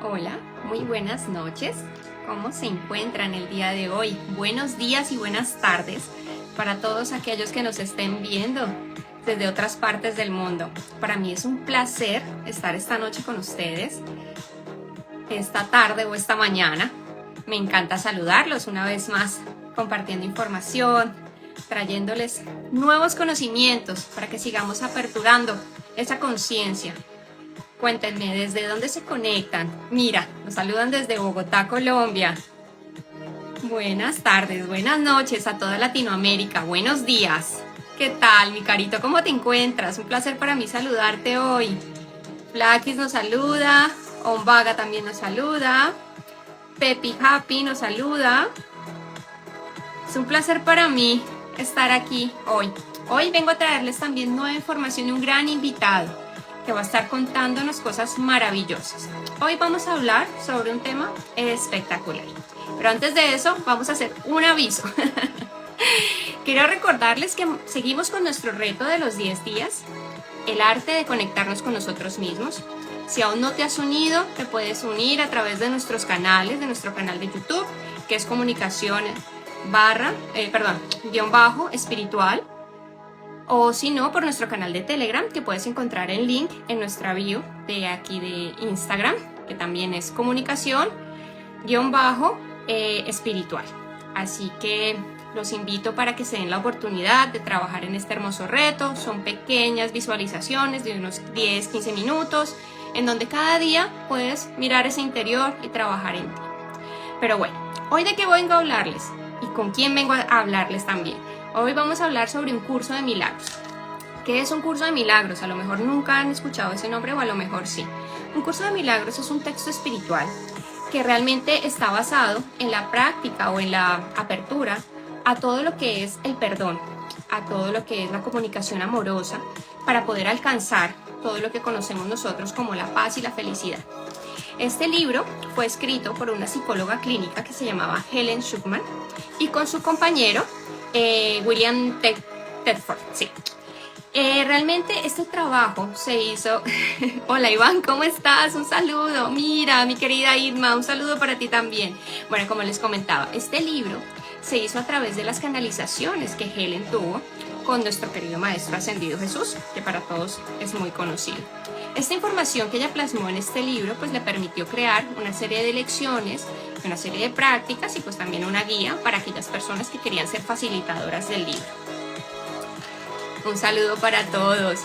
Hola, muy buenas noches. ¿Cómo se encuentran el día de hoy? Buenos días y buenas tardes para todos aquellos que nos estén viendo desde otras partes del mundo. Para mí es un placer estar esta noche con ustedes, esta tarde o esta mañana. Me encanta saludarlos una vez más, compartiendo información, trayéndoles nuevos conocimientos para que sigamos aperturando esa conciencia. Cuéntenme, ¿desde dónde se conectan? Mira, nos saludan desde Bogotá, Colombia. Buenas tardes, buenas noches a toda Latinoamérica, buenos días. ¿Qué tal, mi carito? ¿Cómo te encuentras? Un placer para mí saludarte hoy. Flakis nos saluda, Ombaga también nos saluda, Pepi Happy nos saluda. Es un placer para mí estar aquí hoy. Hoy vengo a traerles también nueva información y un gran invitado que va a estar contándonos cosas maravillosas. Hoy vamos a hablar sobre un tema espectacular. Pero antes de eso, vamos a hacer un aviso. Quiero recordarles que seguimos con nuestro reto de los 10 días, el arte de conectarnos con nosotros mismos. Si aún no te has unido, te puedes unir a través de nuestros canales, de nuestro canal de YouTube, que es comunicación _espiritual. O si no, por nuestro canal de Telegram, que puedes encontrar el link en nuestra bio de aquí de Instagram, que también es comunicación_espiritual. Así que los invito para que se den la oportunidad de trabajar en este hermoso reto. Son pequeñas visualizaciones de unos 10-15 minutos, en donde cada día puedes mirar ese interior y trabajar en ti. Pero bueno, hoy de qué vengo a hablarles y con quién vengo a hablarles también. Hoy vamos a hablar sobre un curso de milagros. ¿Qué es un curso de milagros? A lo mejor nunca han escuchado ese nombre o a lo mejor sí. Un curso de milagros es un texto espiritual que realmente está basado en la práctica o en la apertura a todo lo que es el perdón, a todo lo que es la comunicación amorosa para poder alcanzar todo lo que conocemos nosotros como la paz y la felicidad. Este libro fue escrito por una psicóloga clínica que se llamaba Helen Schucman y con su compañero William Tedford, sí. Realmente este trabajo se hizo... Hola Iván, ¿cómo estás? Un saludo. Mira, mi querida Irma, un saludo para ti también. Bueno, como les comentaba, este libro se hizo a través de las canalizaciones que Helen tuvo con nuestro querido Maestro Ascendido Jesús, que para todos es muy conocido. Esta información que ella plasmó en este libro pues le permitió crear una serie de lecciones, una serie de prácticas y pues también una guía para aquellas personas que querían ser facilitadoras del libro. Un saludo para todos.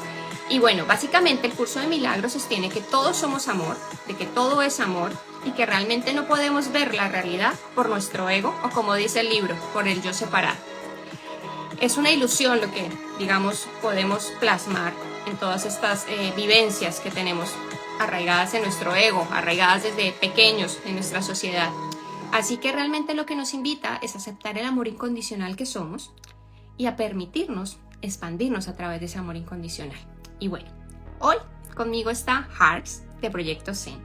Y bueno, básicamente el curso de milagros sostiene que todos somos amor, de que todo es amor y que realmente no podemos ver la realidad por nuestro ego o, como dice el libro, por el yo separado. Es una ilusión lo que, digamos, podemos plasmar en todas estas vivencias que tenemos arraigadas en nuestro ego, arraigadas desde pequeños en nuestra sociedad. Así que realmente lo que nos invita es a aceptar el amor incondicional que somos y a permitirnos expandirnos a través de ese amor incondicional. Y bueno, hoy conmigo está Harps de Proyecto Zen.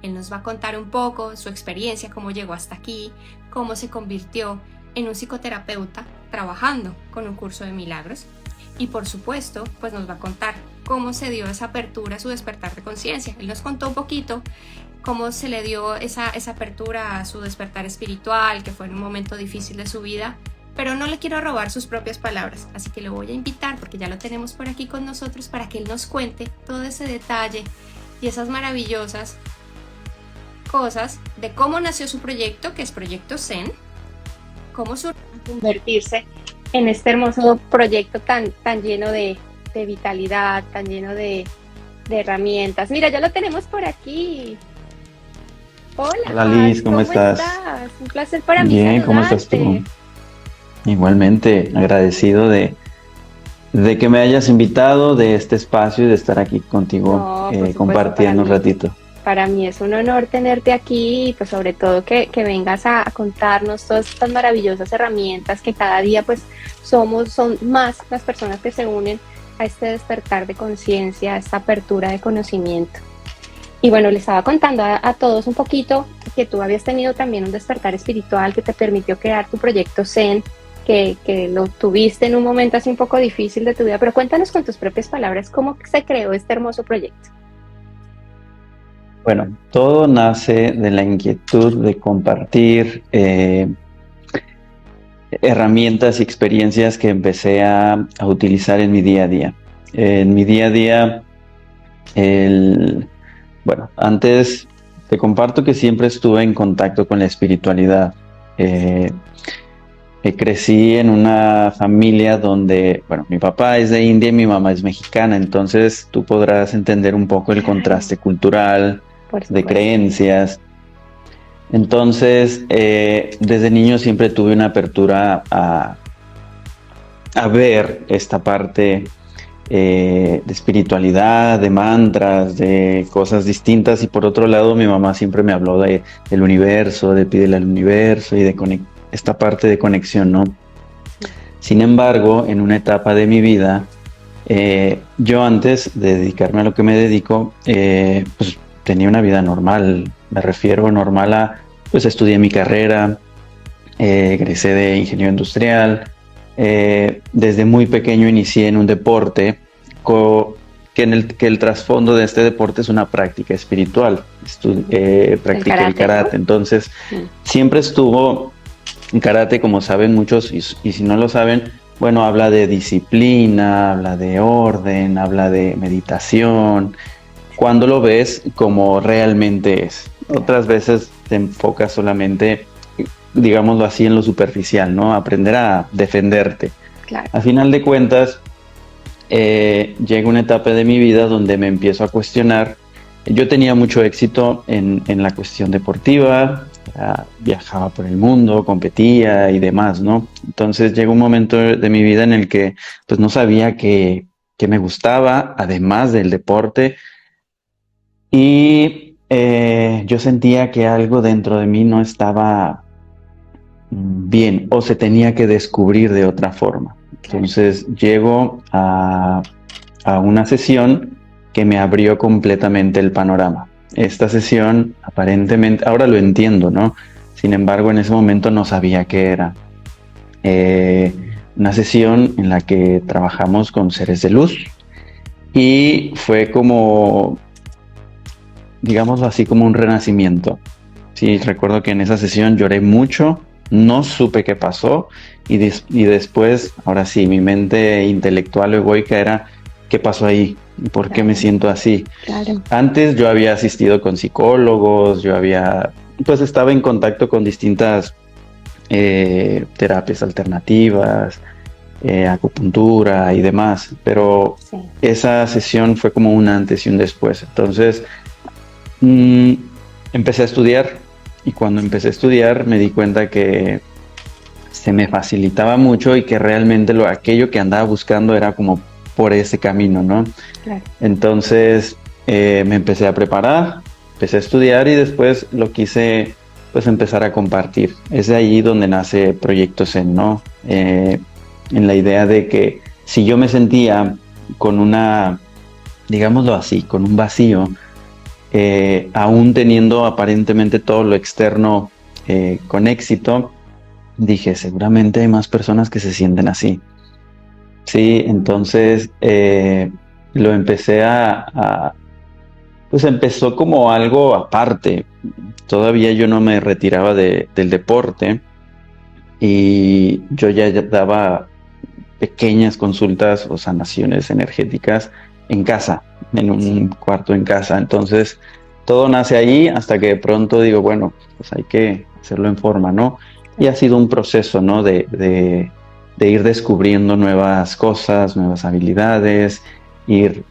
Él nos va a contar un poco su experiencia, cómo llegó hasta aquí, cómo se convirtió en un psicoterapeuta trabajando con un curso de milagros. Y por supuesto, pues nos va a contar cómo se dio esa apertura a su despertar de conciencia. Él nos contó un poquito cómo se le dio esa apertura a su despertar espiritual, que fue en un momento difícil de su vida, pero no le quiero robar sus propias palabras, así que lo voy a invitar, porque ya lo tenemos por aquí con nosotros, para que él nos cuente todo ese detalle y esas maravillosas cosas de cómo nació su proyecto, que es Proyecto Zen, cómo surgió convertirse en este hermoso proyecto tan lleno de vitalidad, tan lleno de herramientas. Mira, ya lo tenemos por aquí. Hola Liz, ¿cómo estás? Un placer para mí Bien, saludarte. ¿cómo estás tú? Igualmente, agradecido de que me hayas invitado, de este espacio y de estar aquí contigo, No, por supuesto, compartiendo un ratito. Para mí es un honor tenerte aquí y pues sobre todo que vengas a contarnos todas estas maravillosas herramientas que cada día pues son más las personas que se unen a este despertar de conciencia, a esta apertura de conocimiento. Y bueno, les estaba contando a todos un poquito que tú habías tenido también un despertar espiritual que te permitió crear tu proyecto Zen, que lo tuviste en un momento así un poco difícil de tu vida, pero cuéntanos con tus propias palabras cómo se creó este hermoso proyecto. Bueno, todo nace de la inquietud de compartir herramientas y experiencias que empecé a utilizar en mi día a día. En mi día a día, bueno, antes te comparto que siempre estuve en contacto con la espiritualidad. Crecí en una familia donde, bueno, mi papá es de India y mi mamá es mexicana, entonces tú podrás entender un poco el contraste cultural, de creencias. Entonces, desde niño siempre tuve una apertura a ver esta parte de espiritualidad, de mantras, de cosas distintas. Y por otro lado, mi mamá siempre me habló del universo, de pídele al universo y de esta parte de conexión, ¿no? Sin embargo, en una etapa de mi vida, yo antes de dedicarme a lo que me dedico, pues tenía una vida normal. Me refiero normal a, pues estudié mi carrera, egresé de ingeniero industrial. Desde muy pequeño inicié en un deporte que el trasfondo de este deporte es una práctica espiritual. Practiqué el karate, ¿no? Entonces siempre estuvo en karate, como saben muchos, y si no lo saben, bueno, habla de disciplina, habla de orden, habla de meditación, cuando lo ves como realmente es. Otras veces te enfocas solamente, digámoslo así, en lo superficial, ¿no? Aprender a defenderte. Claro. A final de cuentas, llega una etapa de mi vida donde me empiezo a cuestionar. Yo tenía mucho éxito en la cuestión deportiva, viajaba por el mundo, competía y demás, ¿no? Entonces llegó un momento de mi vida en el que pues no sabía qué me gustaba, además del deporte, y yo sentía que algo dentro de mí no estaba bien o se tenía que descubrir de otra forma. Entonces llego a una sesión que me abrió completamente el panorama. Esta sesión aparentemente, ahora lo entiendo, ¿no? Sin embargo, en ese momento no sabía qué era. Una sesión en la que trabajamos con seres de luz y fue como, digámoslo así, como un renacimiento. Sí, recuerdo que en esa sesión lloré mucho, no supe qué pasó y después, ahora sí, mi mente intelectual o egoica era, ¿qué pasó ahí? ¿Por qué me siento así? Claro. Antes yo había asistido con psicólogos, pues estaba en contacto con distintas terapias alternativas, acupuntura y demás, pero sí, esa sesión fue como un antes y un después. Entonces, empecé a estudiar y cuando empecé a estudiar me di cuenta que se me facilitaba mucho y que realmente aquello que andaba buscando era como por ese camino, ¿no? Claro. Entonces me empecé a preparar, empecé a estudiar y después lo quise pues empezar a compartir. Es de ahí donde nace Proyecto Zen, ¿no? En la idea de que si yo me sentía con una, digámoslo así, con un vacío, aún teniendo aparentemente todo lo externo con éxito, dije, seguramente hay más personas que se sienten así. Sí, entonces lo empecé pues empezó como algo aparte. Todavía yo no me retiraba del deporte y yo ya daba pequeñas consultas o sanaciones energéticas en casa, en un cuarto en casa. Entonces todo nace ahí hasta que de pronto digo, bueno, pues hay que hacerlo en forma, ¿no? Y ha sido un proceso, ¿no? De ir descubriendo nuevas cosas, nuevas habilidades, ir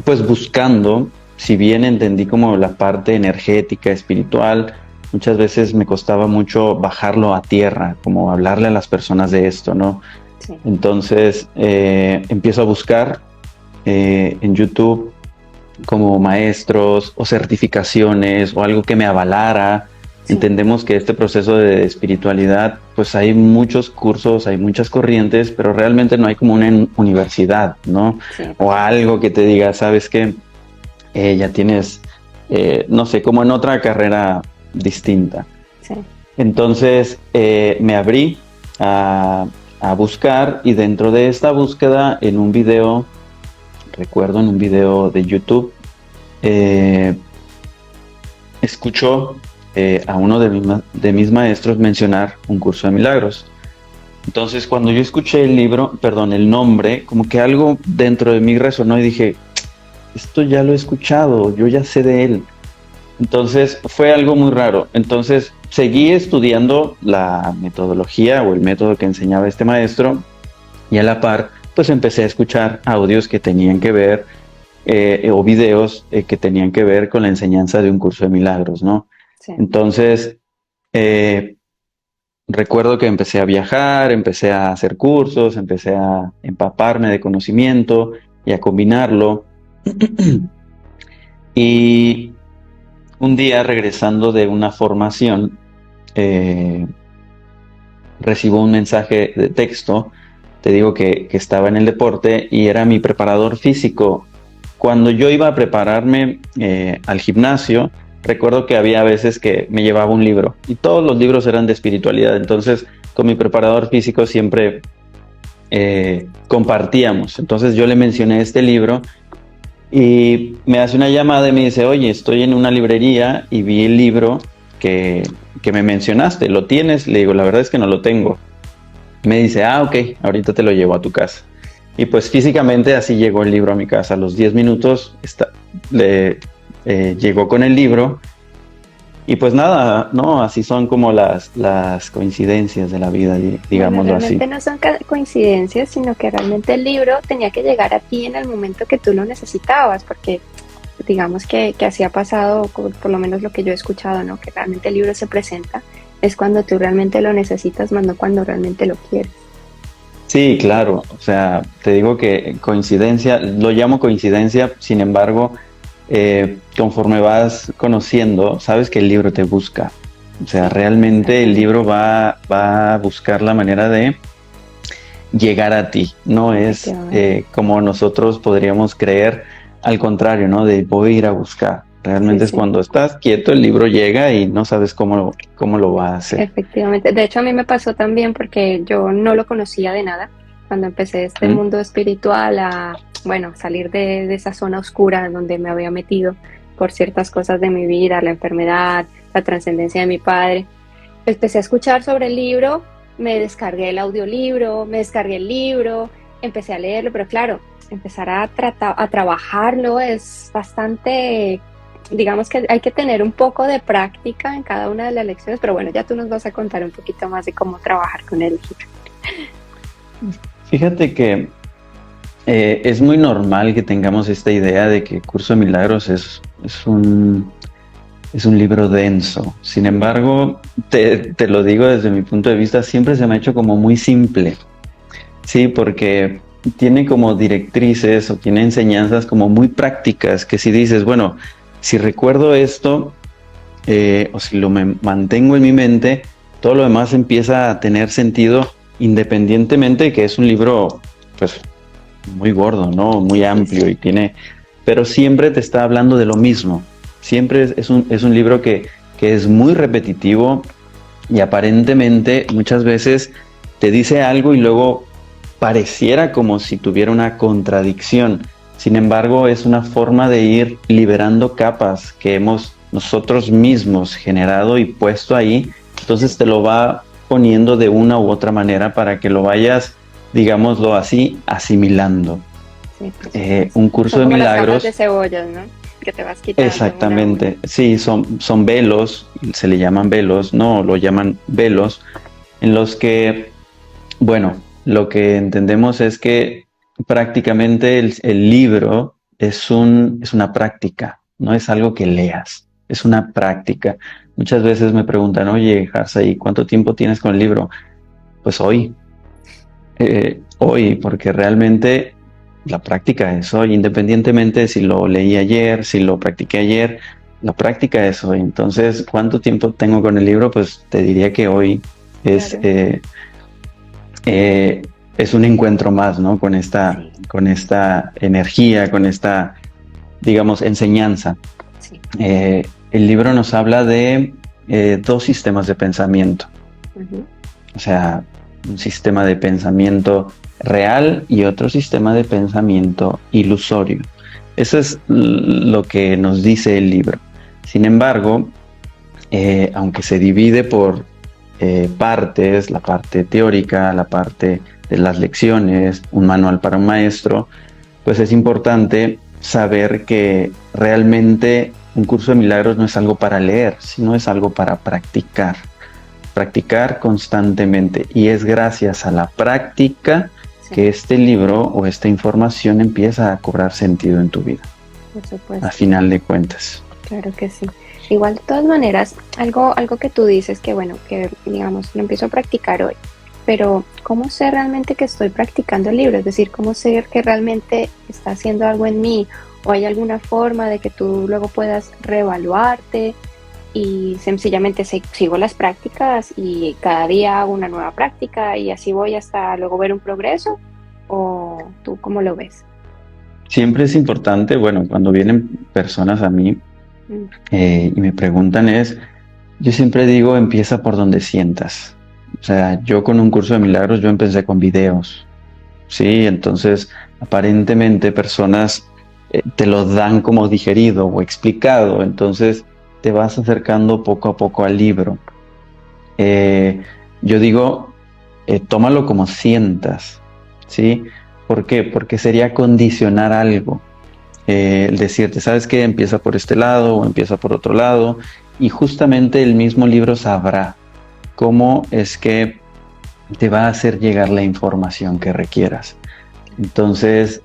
pues buscando, si bien entendí como la parte energética, espiritual, muchas veces me costaba mucho bajarlo a tierra, como hablarle a las personas de esto, ¿no? Sí. Entonces empiezo a buscar en YouTube como maestros o certificaciones o algo que me avalara. Sí. Entendemos que este proceso de espiritualidad, pues hay muchos cursos, hay muchas corrientes, pero realmente no hay como una universidad, ¿no? Sí. O algo que te diga, ¿sabes qué? Ya tienes, no sé, como en otra carrera distinta. Sí. Entonces me abrí a buscar y dentro de esta búsqueda recuerdo en un video de YouTube, eh, escucho a uno de mis maestros mencionar un curso de milagros. Entonces, cuando yo escuché el nombre, como que algo dentro de mí resonó y dije, esto ya lo he escuchado, yo ya sé de él. Entonces, fue algo muy raro. Entonces, seguí estudiando la metodología o el método que enseñaba este maestro y a la par, pues empecé a escuchar audios que tenían que ver o videos que tenían que ver con la enseñanza de un curso de milagros, ¿no? Sí. Entonces, recuerdo que empecé a viajar, empecé a hacer cursos, empecé a empaparme de conocimiento y a combinarlo. Y un día, regresando de una formación, recibo un mensaje de texto. Te digo que estaba en el deporte y era mi preparador físico. Cuando yo iba a prepararme al gimnasio, recuerdo que había veces que me llevaba un libro y todos los libros eran de espiritualidad. Entonces, con mi preparador físico siempre compartíamos. Entonces, yo le mencioné este libro y me hace una llamada y me dice, oye, estoy en una librería y vi el libro que me mencionaste. ¿Lo tienes? Le digo, la verdad es que no lo tengo. Me dice, ok, ahorita te lo llevo a tu casa. Y pues físicamente así llegó el libro a mi casa. A los 10 minutos llegó con el libro. Y pues nada, ¿no? Así son como las coincidencias de la vida, digámoslo así. Realmente no son coincidencias, sino que realmente el libro tenía que llegar a ti en el momento que tú lo necesitabas, porque digamos que así ha pasado, por lo menos lo que yo he escuchado, ¿no? Que realmente el libro se presenta es cuando tú realmente lo necesitas, más no cuando realmente lo quieres. Sí, claro. O sea, te digo que coincidencia, lo llamo coincidencia, sin embargo, conforme vas conociendo, sabes que el libro te busca. O sea, realmente el libro va a buscar la manera de llegar a ti. No es como nosotros podríamos creer, al contrario, ¿no? De voy a ir a buscar. Realmente es cuando estás quieto, el libro llega y no sabes cómo lo va a hacer. Efectivamente. De hecho, a mí me pasó también porque yo no lo conocía de nada. Cuando empecé este mundo espiritual a, salir de esa zona oscura donde me había metido por ciertas cosas de mi vida, la enfermedad, la trascendencia de mi padre, empecé a escuchar sobre el libro, me descargué el audiolibro, me descargué el libro, empecé a leerlo, pero claro, empezar a trabajarlo es bastante... Digamos que hay que tener un poco de práctica en cada una de las lecciones, pero bueno, ya tú nos vas a contar un poquito más de cómo trabajar con el libro. Fíjate que es muy normal que tengamos esta idea de que Curso de Milagros es un libro denso. Sin embargo, te lo digo desde mi punto de vista, siempre se me ha hecho como muy simple. Sí, porque tiene como directrices o tiene enseñanzas como muy prácticas que si dices, bueno, si recuerdo esto o si lo mantengo en mi mente, todo lo demás empieza a tener sentido independientemente de que es un libro pues muy gordo, ¿no? Muy amplio y pero siempre te está hablando de lo mismo. Siempre es un libro que es muy repetitivo y aparentemente muchas veces te dice algo y luego pareciera como si tuviera una contradicción. Sin embargo, es una forma de ir liberando capas que hemos nosotros mismos generado y puesto ahí. Entonces te lo va poniendo de una u otra manera para que lo vayas, digámoslo así, asimilando. Sí, un curso de milagros. Las capas de cebollas, ¿no? Que te vas quitando. Exactamente. Sí, son velos, se le llaman velos, no, lo llaman velos, en los que, bueno, lo que entendemos es que prácticamente el libro es una práctica, no es algo que leas, es una práctica. Muchas veces me preguntan, oye, Harsay, ¿cuánto tiempo tienes con el libro? Pues hoy, porque realmente la práctica es hoy, independientemente de si lo leí ayer, si lo practiqué ayer, la práctica es hoy. Entonces, ¿cuánto tiempo tengo con el libro? Pues te diría que hoy es... Claro. Es un encuentro más, ¿no? Con esta energía, con esta, digamos, enseñanza. Sí. El libro nos habla de dos sistemas de pensamiento. Uh-huh. O sea, un sistema de pensamiento real y otro sistema de pensamiento ilusorio. Eso es lo que nos dice el libro. Sin embargo, aunque se divide por partes, la parte teórica, la parte de las lecciones, un manual para un maestro, pues es importante saber que realmente un curso de milagros no es algo para leer, sino es algo para practicar constantemente. Y es gracias a la práctica que este libro o esta información empieza a cobrar sentido en tu vida. Por supuesto. A final de cuentas. Claro que sí. Igual, de todas maneras, algo que tú dices que, bueno, que digamos, lo empiezo a practicar hoy, pero ¿cómo sé realmente que estoy practicando el libro? Es decir, ¿cómo sé que realmente está haciendo algo en mí? ¿O hay alguna forma de que tú luego puedas reevaluarte y sencillamente sigo las prácticas y cada día hago una nueva práctica y así voy hasta luego ver un progreso? ¿O tú cómo lo ves? Siempre es importante, bueno, cuando vienen personas a mí y me preguntan yo siempre digo, empieza por donde sientas. O sea, yo con un curso de milagros, yo empecé con videos, ¿sí? Entonces, aparentemente personas te lo dan como digerido o explicado, entonces te vas acercando poco a poco al libro. Yo digo, tómalo como sientas, ¿sí? ¿Por qué? Porque sería condicionar algo. El decirte, ¿sabes qué? Empieza por este lado o empieza por otro lado, y justamente el mismo libro sabrá cómo es que te va a hacer llegar la información que requieras. Entonces,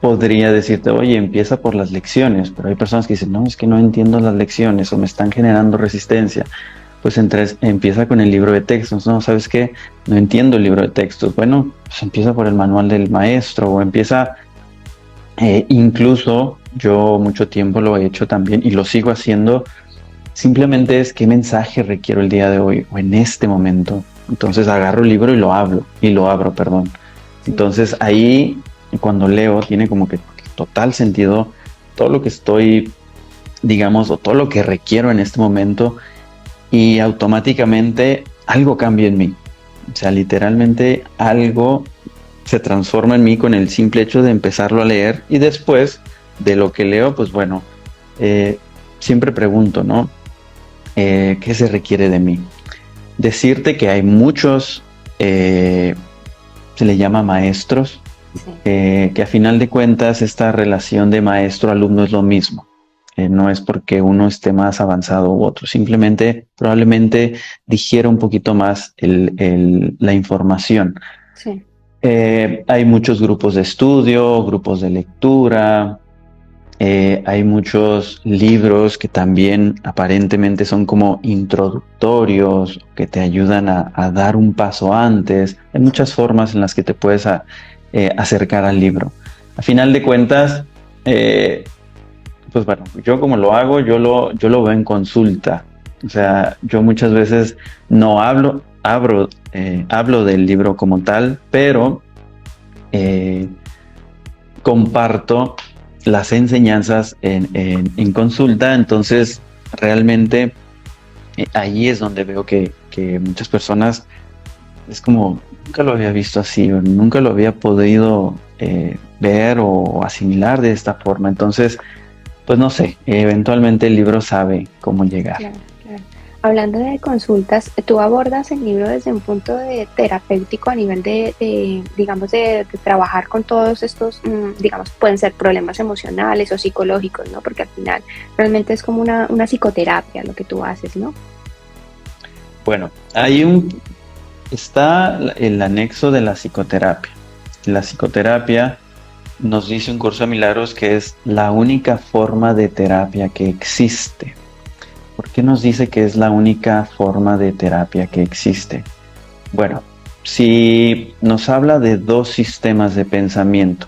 podría decirte, oye, empieza por las lecciones, pero hay personas que dicen, no, es que no entiendo las lecciones o me están generando resistencia. Pues empieza con el libro de textos. No, ¿sabes qué? No entiendo el libro de textos. Bueno, pues empieza por el manual del maestro o empieza, incluso yo mucho tiempo lo he hecho también y lo sigo haciendo. Simplemente es qué mensaje requiero el día de hoy o en este momento. Entonces agarro el libro y lo abro. Entonces ahí, cuando leo, tiene como que total sentido todo lo que estoy, digamos, o todo lo que requiero en este momento, y automáticamente algo cambia en mí. O sea, literalmente algo se transforma en mí con el simple hecho de empezarlo a leer, y después de lo que leo, pues bueno, siempre pregunto, ¿no? ¿Qué se requiere de mí? Decirte que hay muchos, se le llama maestros, que a final de cuentas esta relación de maestro-alumno es lo mismo. No es porque uno esté más avanzado u otro, simplemente probablemente digiera un poquito más la información. Sí. Hay muchos grupos de estudio, grupos de lectura, hay muchos libros que también aparentemente son como introductorios, que te ayudan a dar un paso antes. Hay muchas formas en las que te puedes acercar al libro. A final de cuentas, pues bueno, yo como lo hago, yo lo veo en consulta. O sea, yo muchas veces no hablo del libro como tal, pero comparto las enseñanzas en consulta. Entonces, realmente ahí es donde veo que muchas personas es como, nunca lo había visto así, o nunca lo había podido ver o asimilar de esta forma. Entonces, pues no sé, eventualmente el libro sabe cómo llegar. Claro, claro. Hablando de consultas, tú abordas el libro desde un punto de terapéutico a nivel digamos, de trabajar con todos estos, digamos, pueden ser problemas emocionales o psicológicos, ¿no? Porque al final realmente es como una psicoterapia lo que tú haces, ¿no? Bueno, está el anexo de la psicoterapia. La psicoterapia, nos dice un curso de milagros, que es la única forma de terapia que existe. ¿Por qué nos dice que es la única forma de terapia que existe? Bueno, si nos habla de dos sistemas de pensamiento,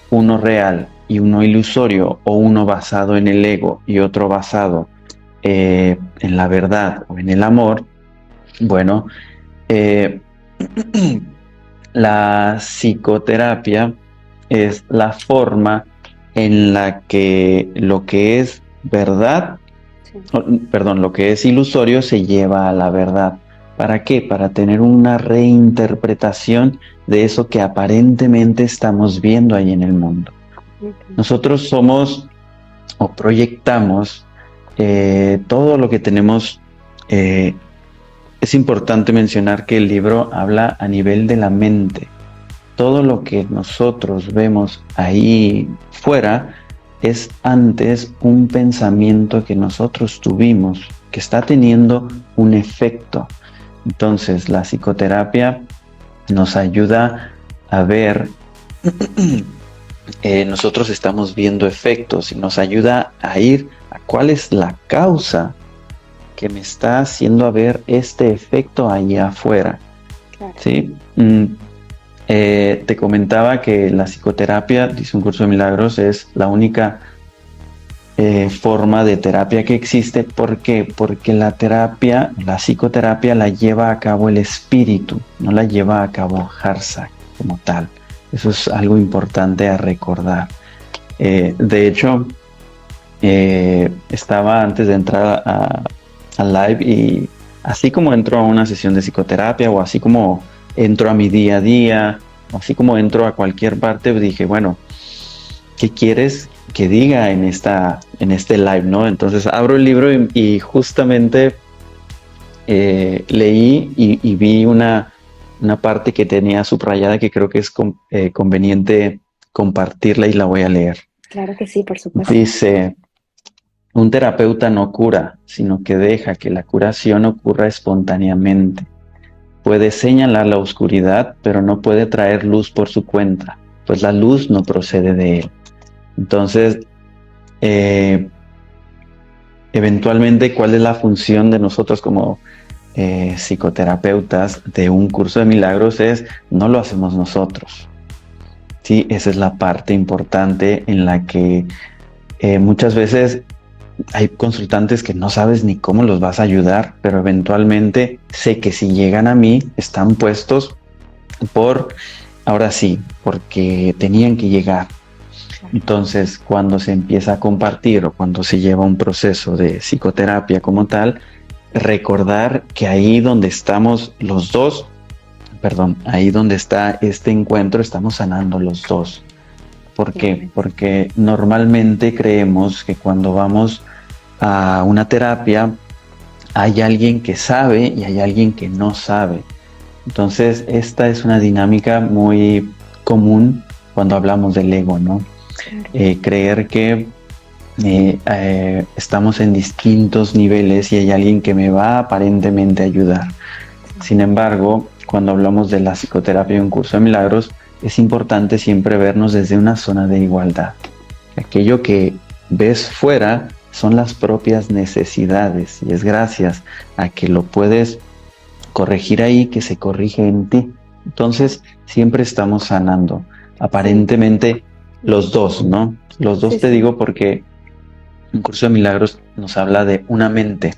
uno real y uno ilusorio, o uno basado en el ego y otro basado en la verdad o en el amor, bueno, la psicoterapia es la forma en la que lo que es verdad, lo que es ilusorio se lleva a la verdad. ¿Para qué? Para tener una reinterpretación de eso que aparentemente estamos viendo ahí en el mundo. Nosotros somos o proyectamos todo lo que tenemos. Es importante mencionar que el libro habla a nivel de la mente. Todo lo que nosotros vemos ahí fuera es antes un pensamiento que nosotros tuvimos, que está teniendo un efecto. Entonces, la psicoterapia nos ayuda a ver, nosotros estamos viendo efectos y nos ayuda a ir a cuál es la causa que me está haciendo a ver este efecto allá afuera. Claro. ¿Sí? Te comentaba que la psicoterapia, dice Un Curso de Milagros, es la única forma de terapia que existe. ¿Por qué? Porque la psicoterapia la lleva a cabo el espíritu, no la lleva a cabo Harsak como tal. Eso es algo importante a recordar. De hecho, estaba antes de entrar al live y así como entro a una sesión de psicoterapia o así como entro a mi día a día, o así como entro a cualquier parte, dije, bueno, ¿qué quieres que diga en este live, no? Entonces abro el libro y justamente leí y vi una parte que tenía subrayada que creo que es conveniente compartirla y la voy a leer. Claro que sí, por supuesto. Dice: un terapeuta no cura, sino que deja que la curación ocurra espontáneamente. Puede señalar la oscuridad, pero no puede traer luz por su cuenta, pues la luz no procede de él. Entonces, eventualmente, ¿cuál es la función de nosotros como psicoterapeutas de Un Curso de Milagros? No lo hacemos nosotros. Sí, esa es la parte importante en la que muchas veces hay consultantes que no sabes ni cómo los vas a ayudar, pero eventualmente sé que si llegan a mí están puestos porque tenían que llegar. Entonces, cuando se empieza a compartir o cuando se lleva un proceso de psicoterapia como tal, recordar que ahí donde estamos los dos, ahí donde está este encuentro, estamos sanando los dos. ¿Por qué? Porque normalmente creemos que cuando vamos a una terapia hay alguien que sabe y hay alguien que no sabe. Entonces, esta es una dinámica muy común cuando hablamos del ego, ¿no? Creer que estamos en distintos niveles y hay alguien que me va aparentemente a ayudar. Sin embargo, cuando hablamos de la psicoterapia y Un Curso de Milagros, es importante siempre vernos desde una zona de igualdad. Aquello que ves fuera son las propias necesidades y es gracias a que lo puedes corregir ahí que se corrige en ti. Entonces, siempre estamos sanando. Aparentemente, los dos, ¿no? Los dos, te digo porque Un Curso de Milagros nos habla de una mente.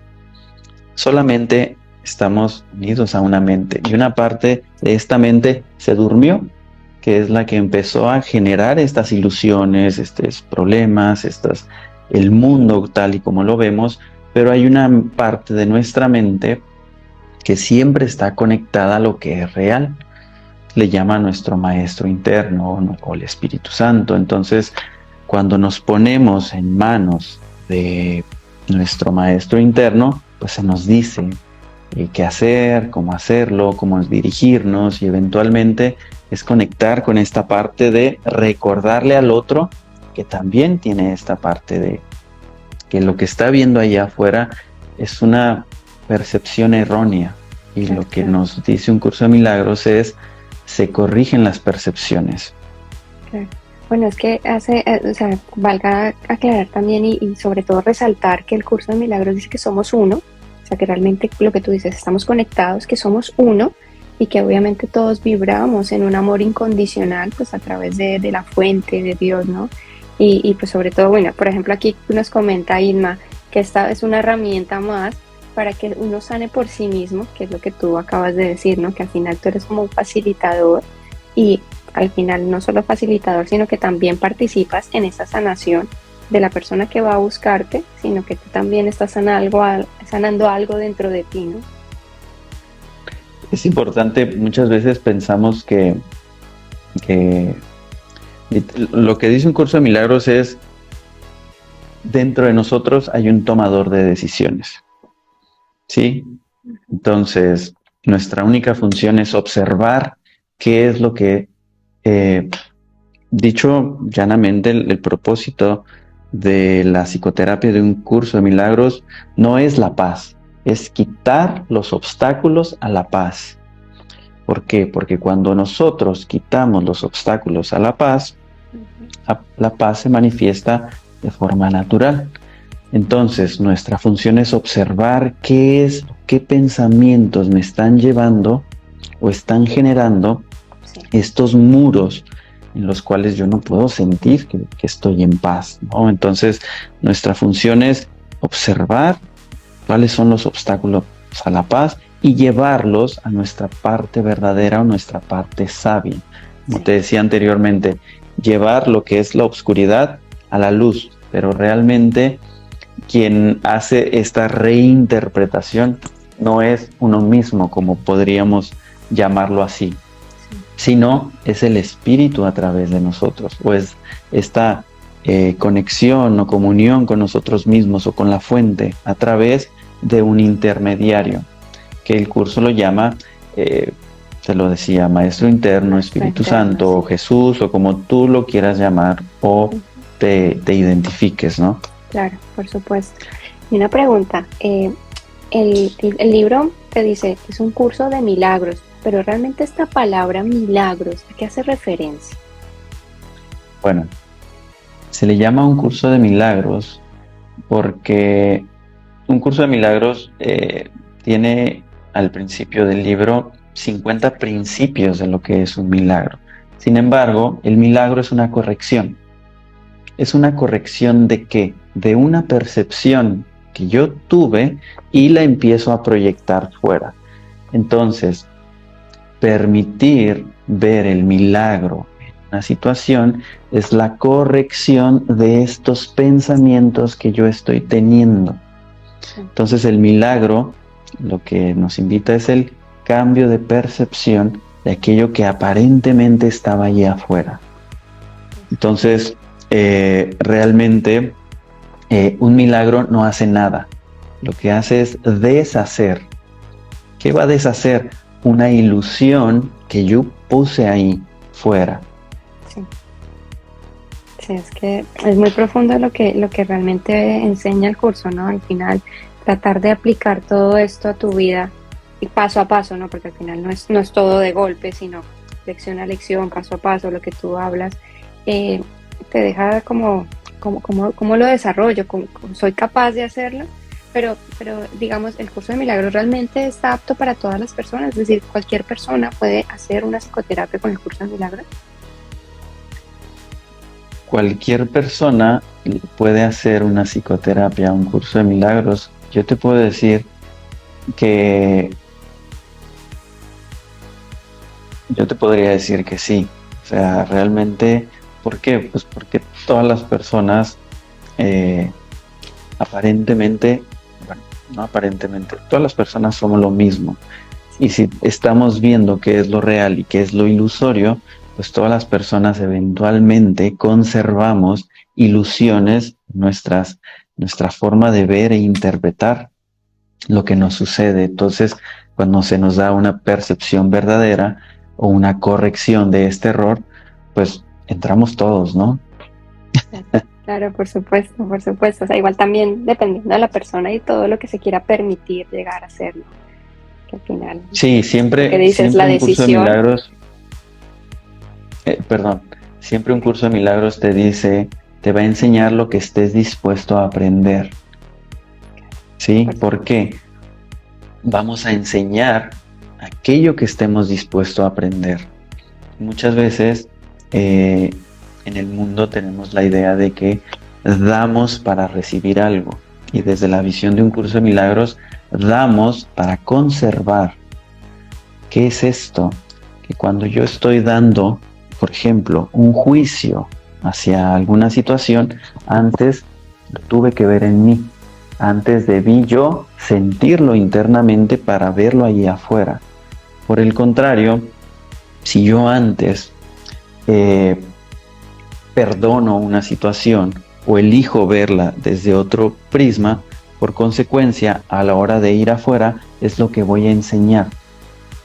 Solamente estamos unidos a una mente y una parte de esta mente se durmió, que es la que empezó a generar estas ilusiones, estos problemas, el mundo tal y como lo vemos, pero hay una parte de nuestra mente que siempre está conectada a lo que es real. Le llama nuestro maestro interno o el Espíritu Santo. Entonces, cuando nos ponemos en manos de nuestro maestro interno, pues se nos dice qué hacer, cómo hacerlo, cómo dirigirnos, y eventualmente es conectar con esta parte de recordarle al otro que también tiene esta parte de que lo que está viendo allá afuera es una percepción errónea, y lo que nos dice Un Curso de Milagros se corrigen las percepciones. Claro. Bueno, es que valga aclarar también y sobre todo resaltar que el Curso de Milagros dice que somos uno, o sea que realmente lo que tú dices, estamos conectados, que somos uno y que obviamente todos vibramos en un amor incondicional, pues a través de la fuente de Dios, ¿no? Y pues sobre todo, bueno, por ejemplo aquí nos comenta Irma que esta es una herramienta más para que uno sane por sí mismo, que es lo que tú acabas de decir, ¿no? Que al final tú eres como un facilitador y al final no solo facilitador, sino que también participas en esa sanación de la persona que va a buscarte, sino que tú también estás sanando algo dentro de ti, ¿no? Es importante, muchas veces pensamos que lo que dice un curso de milagros es, dentro de nosotros hay un tomador de decisiones, ¿sí? Entonces, nuestra única función es observar qué es lo que, dicho llanamente, el propósito de la psicoterapia de un curso de milagros no es la paz, es quitar los obstáculos a la paz. ¿Por qué? Porque cuando nosotros quitamos los obstáculos a la paz se manifiesta de forma natural. Entonces, nuestra función es observar qué pensamientos me están llevando o están generando estos muros en los cuales yo no puedo sentir que estoy en paz, ¿no? Entonces, nuestra función es observar cuáles son los obstáculos a la paz y llevarlos a nuestra parte verdadera o nuestra parte sabia. Como te decía anteriormente, llevar lo que es la oscuridad a la luz, pero realmente quien hace esta reinterpretación no es uno mismo, como podríamos llamarlo así, sino es el espíritu a través de nosotros, o es esta conexión o comunión con nosotros mismos o con la fuente a través de un intermediario, que el curso lo llama, se lo decía, Maestro Interno, Espíritu Santo, o Jesús, o como tú lo quieras llamar, o te identifiques, ¿no? Claro, por supuesto. Y una pregunta, el libro te dice que es un curso de milagros, pero realmente esta palabra milagros, ¿a qué hace referencia? Bueno, se le llama un curso de milagros porque un curso de milagros tiene al principio del libro 50 principios de lo que es un milagro. Sin embargo, el milagro es una corrección. ¿Es una corrección de qué? De una percepción que yo tuve y la empiezo a proyectar fuera. Entonces, permitir ver el milagro en una situación es la corrección de estos pensamientos que yo estoy teniendo. Entonces, el milagro lo que nos invita es el cambio de percepción de aquello que aparentemente estaba allí afuera. Entonces, realmente un milagro no hace nada. Lo que hace es deshacer. ¿Qué va a deshacer? Una ilusión que yo puse ahí fuera. Sí, es que es muy profundo lo que realmente enseña el curso, ¿no? Al final, tratar de aplicar todo esto a tu vida y paso a paso, ¿no? Porque al final no es todo de golpe, sino lección a lección, paso a paso, lo que tú hablas, te deja como lo desarrollo, como soy capaz de hacerlo, pero digamos, el curso de milagros realmente está apto para todas las personas, es decir, cualquier persona puede hacer una psicoterapia con el curso de milagros. Cualquier persona puede hacer una psicoterapia, un curso de milagros. Yo te puedo decir que yo te podría decir que sí. O sea, realmente, ¿por qué? Pues porque todas las personas aparentemente, bueno, no aparentemente, todas las personas somos lo mismo. Y si estamos viendo qué es lo real y qué es lo ilusorio, pues todas las personas eventualmente conservamos ilusiones, nuestra forma de ver e interpretar lo que nos sucede. Entonces, cuando se nos da una percepción verdadera o una corrección de este error, pues entramos todos, ¿no? Claro, por supuesto. O sea, igual también dependiendo de la persona y todo lo que se quiera permitir llegar a hacerlo. Que al final, sí, siempre, que dices, siempre la un decisión. Curso de milagros, siempre un curso de milagros te va a enseñar lo que estés dispuesto a aprender. ¿Sí? ¿Por qué? Vamos a enseñar aquello que estemos dispuestos a aprender. Muchas veces en el mundo tenemos la idea de que damos para recibir algo, y desde la visión de un curso de milagros damos para conservar. ¿Qué es esto? Que cuando yo estoy dando, por ejemplo, un juicio hacia alguna situación, antes lo tuve que ver en mí. Antes debí yo sentirlo internamente para verlo allí afuera. Por el contrario, si yo antes perdono una situación o elijo verla desde otro prisma, por consecuencia, a la hora de ir afuera, es lo que voy a enseñar.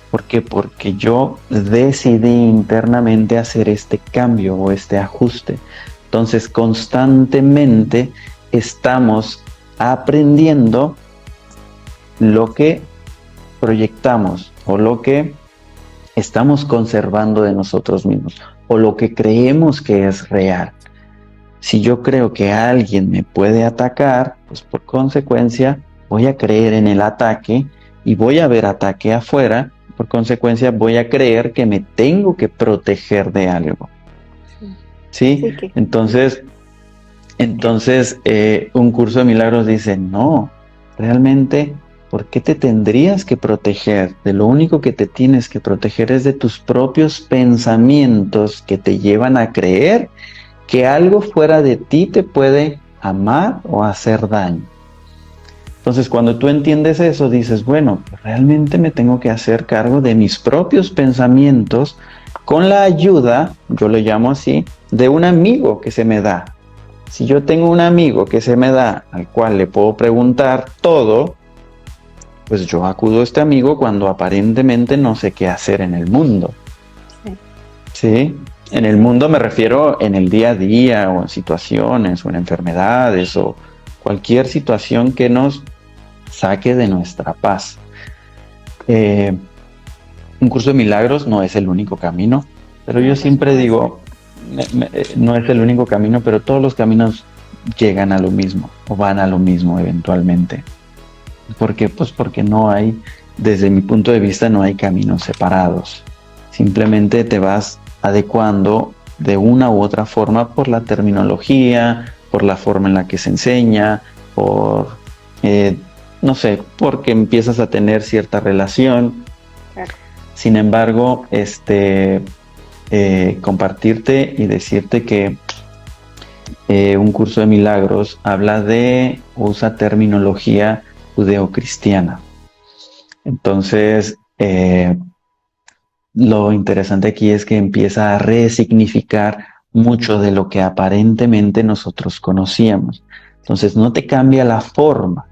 ¿Por qué? Porque yo decidí internamente hacer este cambio o este ajuste. Entonces, constantemente estamos aprendiendo lo que proyectamos o lo que estamos conservando de nosotros mismos o lo que creemos que es real. Si yo creo que alguien me puede atacar, pues por consecuencia voy a creer en el ataque y voy a ver ataque afuera. Por consecuencia voy a creer que me tengo que proteger de algo. ¿Sí? Entonces, un curso de milagros dice, no, realmente, ¿por qué te tendrías que proteger? De lo único que te tienes que proteger es de tus propios pensamientos que te llevan a creer que algo fuera de ti te puede amar o hacer daño. Entonces, cuando tú entiendes eso, dices, bueno, realmente me tengo que hacer cargo de mis propios pensamientos con la ayuda, yo lo llamo así, de un amigo que se me da. Si yo tengo un amigo que se me da, al cual le puedo preguntar todo, pues yo acudo a este amigo cuando aparentemente no sé qué hacer en el mundo. ¿Sí? En el mundo me refiero en el día a día, o en situaciones, o en enfermedades, o cualquier situación que nos saque de nuestra paz. Un curso de milagros no es el único camino, pero yo siempre digo, no es el único camino, pero todos los caminos llegan a lo mismo, o van a lo mismo eventualmente. ¿Por qué? Pues porque no hay, desde mi punto de vista, no hay caminos separados. Simplemente te vas adecuando de una u otra forma por la terminología, por la forma en la que se enseña, por, no sé, porque empiezas a tener cierta relación. Claro. Sin embargo, compartirte y decirte que un curso de milagros usa terminología judeocristiana. Entonces, lo interesante aquí es que empieza a resignificar mucho de lo que aparentemente nosotros conocíamos. Entonces no te cambia la forma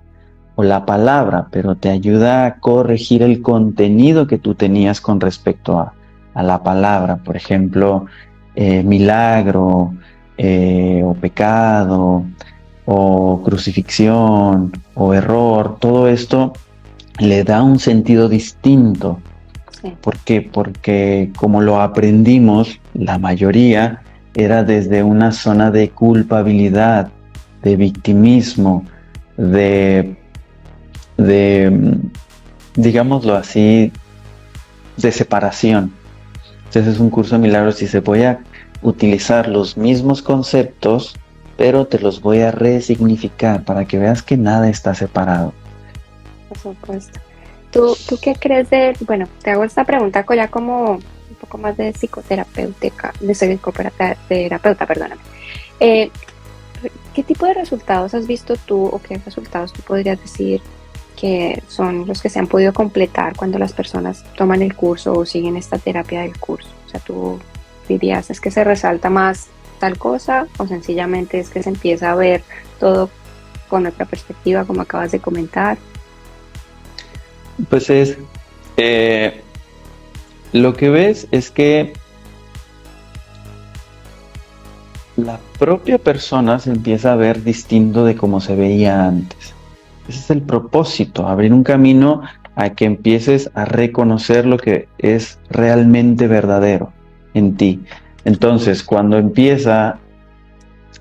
o la palabra, pero te ayuda a corregir el contenido que tú tenías con respecto a la palabra. Por ejemplo, milagro, o pecado, o crucifixión, o error. Todo esto le da un sentido distinto. Sí. ¿Por qué? Porque como lo aprendimos, la mayoría era desde una zona de culpabilidad, de victimismo, de digámoslo así, de separación. Entonces es un curso de milagros y se voy a utilizar los mismos conceptos, pero te los voy a resignificar para que veas que nada está separado. Por supuesto. ¿Tú qué crees bueno, te hago esta pregunta ya como un poco más de psicoterapeuta, perdóname. ¿Qué tipo de resultados has visto tú o qué resultados tú podrías decir que son los que se han podido completar cuando las personas toman el curso o siguen esta terapia del curso? O sea, tú dirías, ¿es que se resalta más tal cosa o sencillamente es que se empieza a ver todo con otra perspectiva, como acabas de comentar? Pues lo que ves es que la propia persona se empieza a ver distinto de como se veía antes. Ese es el propósito, abrir un camino a que empieces a reconocer lo que es realmente verdadero en ti. Entonces, cuando empieza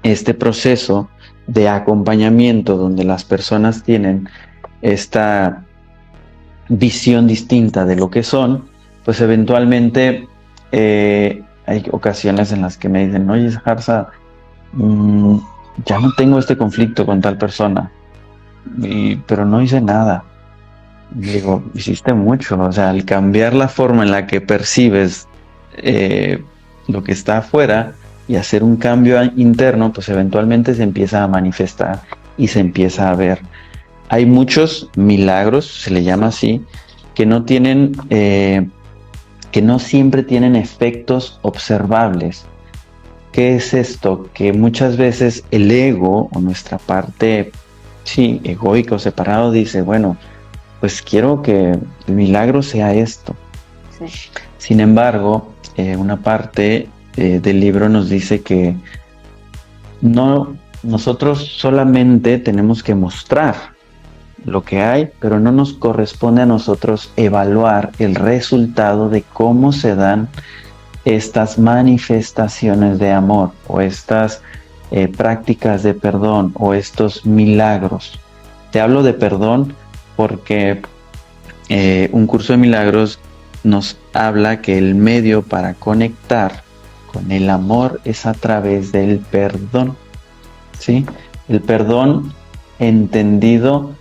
este proceso de acompañamiento donde las personas tienen esta visión distinta de lo que son, pues eventualmente hay ocasiones en las que me dicen, oye, Jarza, ya no tengo este conflicto con tal persona, pero no hice nada. Y digo, hiciste mucho. O sea, al cambiar la forma en la que percibes lo que está afuera y hacer un cambio interno, pues eventualmente se empieza a manifestar y se empieza a ver. Hay muchos milagros, se le llama así, que no tienen que no siempre tienen efectos observables. ¿Qué es esto? Que muchas veces el ego o nuestra parte, sí, egoica o separado dice, bueno, pues quiero que el milagro sea esto. Sí. Sin embargo, una parte del libro nos dice que no, nosotros solamente tenemos que mostrar lo que hay, pero no nos corresponde a nosotros evaluar el resultado de cómo se dan estas manifestaciones de amor o estas prácticas de perdón o estos milagros. Te hablo de perdón porque un curso de milagros nos habla que el medio para conectar con el amor es a través del perdón, ¿sí? El perdón entendido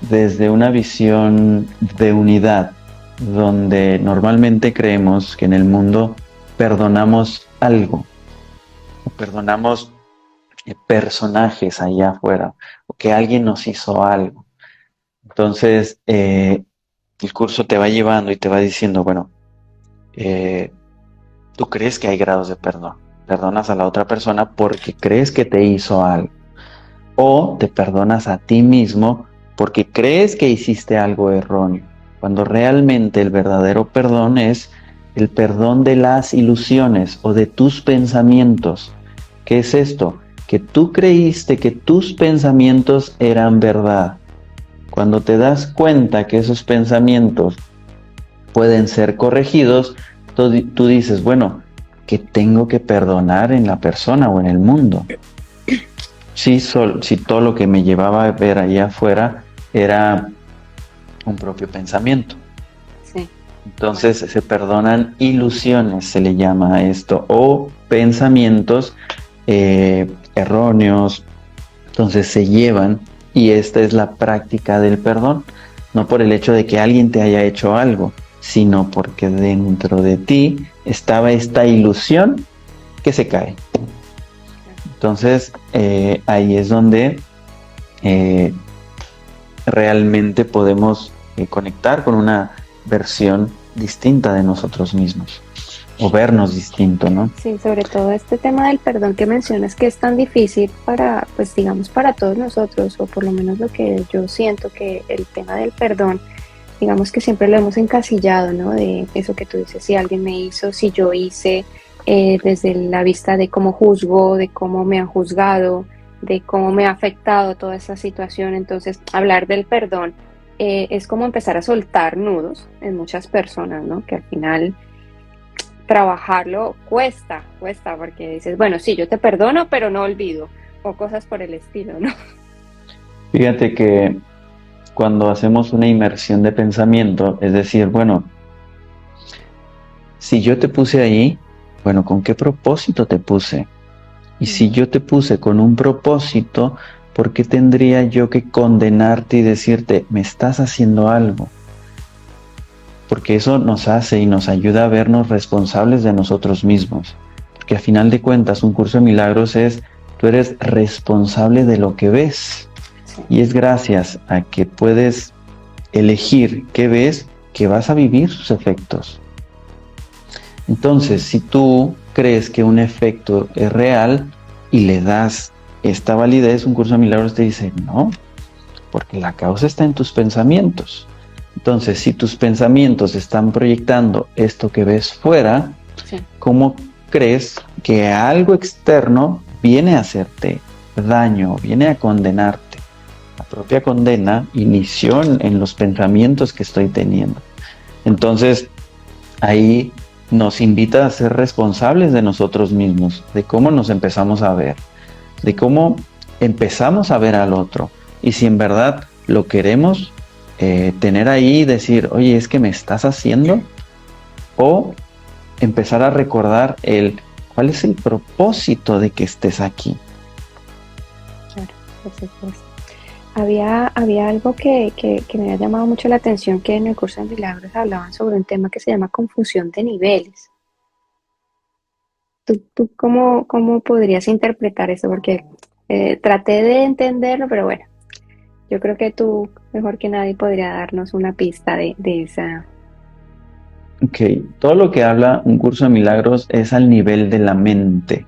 desde una visión de unidad, donde normalmente creemos que en el mundo perdonamos algo, o perdonamos personajes allá afuera, o que alguien nos hizo algo. Entonces, el curso te va llevando y te va diciendo, bueno, tú crees que hay grados de perdón. Perdonas a la otra persona porque crees que te hizo algo. O te perdonas a ti mismo porque crees que hiciste algo erróneo. Cuando realmente el verdadero perdón es el perdón de las ilusiones o de tus pensamientos. ¿Qué es esto? Que tú creíste que tus pensamientos eran verdad. Cuando te das cuenta que esos pensamientos pueden ser corregidos, tú dices, bueno, ¿qué tengo que perdonar en la persona o en el mundo? Si todo lo que me llevaba a ver allá afuera era un propio pensamiento. Sí. Entonces se perdonan ilusiones, se le llama a esto, o pensamientos erróneos. Entonces se llevan, y esta es la práctica del perdón, no por el hecho de que alguien te haya hecho algo, sino porque dentro de ti estaba esta ilusión que se cae. Entonces ahí es donde realmente podemos conectar con una versión distinta de nosotros mismos o vernos distinto, ¿no? Sí, sobre todo este tema del perdón que mencionas, que es tan difícil para, pues digamos, para todos nosotros, o por lo menos lo que yo siento, que el tema del perdón, digamos que siempre lo hemos encasillado, ¿no? De eso que tú dices, si alguien me hizo, si yo hice, desde la vista de cómo juzgo, de cómo me han juzgado, de cómo me ha afectado toda esa situación. Entonces, hablar del perdón es como empezar a soltar nudos en muchas personas, ¿no? Que al final trabajarlo cuesta, porque dices, bueno, sí, yo te perdono, pero no olvido, o cosas por el estilo, ¿no? Fíjate que cuando hacemos una inmersión de pensamiento, es decir, bueno, si yo te puse ahí, bueno, ¿con qué propósito te puse? Y si yo te puse con un propósito, ¿por qué tendría yo que condenarte y decirte, me estás haciendo algo? Porque eso nos hace y nos ayuda a vernos responsables de nosotros mismos. Porque a final de cuentas, un curso de milagros es, tú eres responsable de lo que ves. Sí. Y es gracias a que puedes elegir qué ves que vas a vivir sus efectos. Entonces, si tú crees que un efecto es real y le das esta validez, un curso de milagros te dice, no, porque la causa está en tus pensamientos. Entonces, si tus pensamientos están proyectando esto que ves fuera, sí, ¿cómo crees que algo externo viene a hacerte daño, viene a condenarte? La propia condena inició en los pensamientos que estoy teniendo. Entonces, ahí nos invita a ser responsables de nosotros mismos, de cómo nos empezamos a ver, de cómo empezamos a ver al otro. Y si en verdad lo queremos tener ahí y decir, oye, es que me estás haciendo, o empezar a recordar cuál es el propósito de que estés aquí. Claro, por supuesto. Había algo que me ha llamado mucho la atención, que en el curso de milagros hablaban sobre un tema que se llama confusión de niveles. ¿Tú cómo podrías interpretar eso? Porque traté de entenderlo, pero bueno, yo creo que tú, mejor que nadie, podría darnos una pista de esa Ok, todo lo que habla un curso de milagros es al nivel de la mente,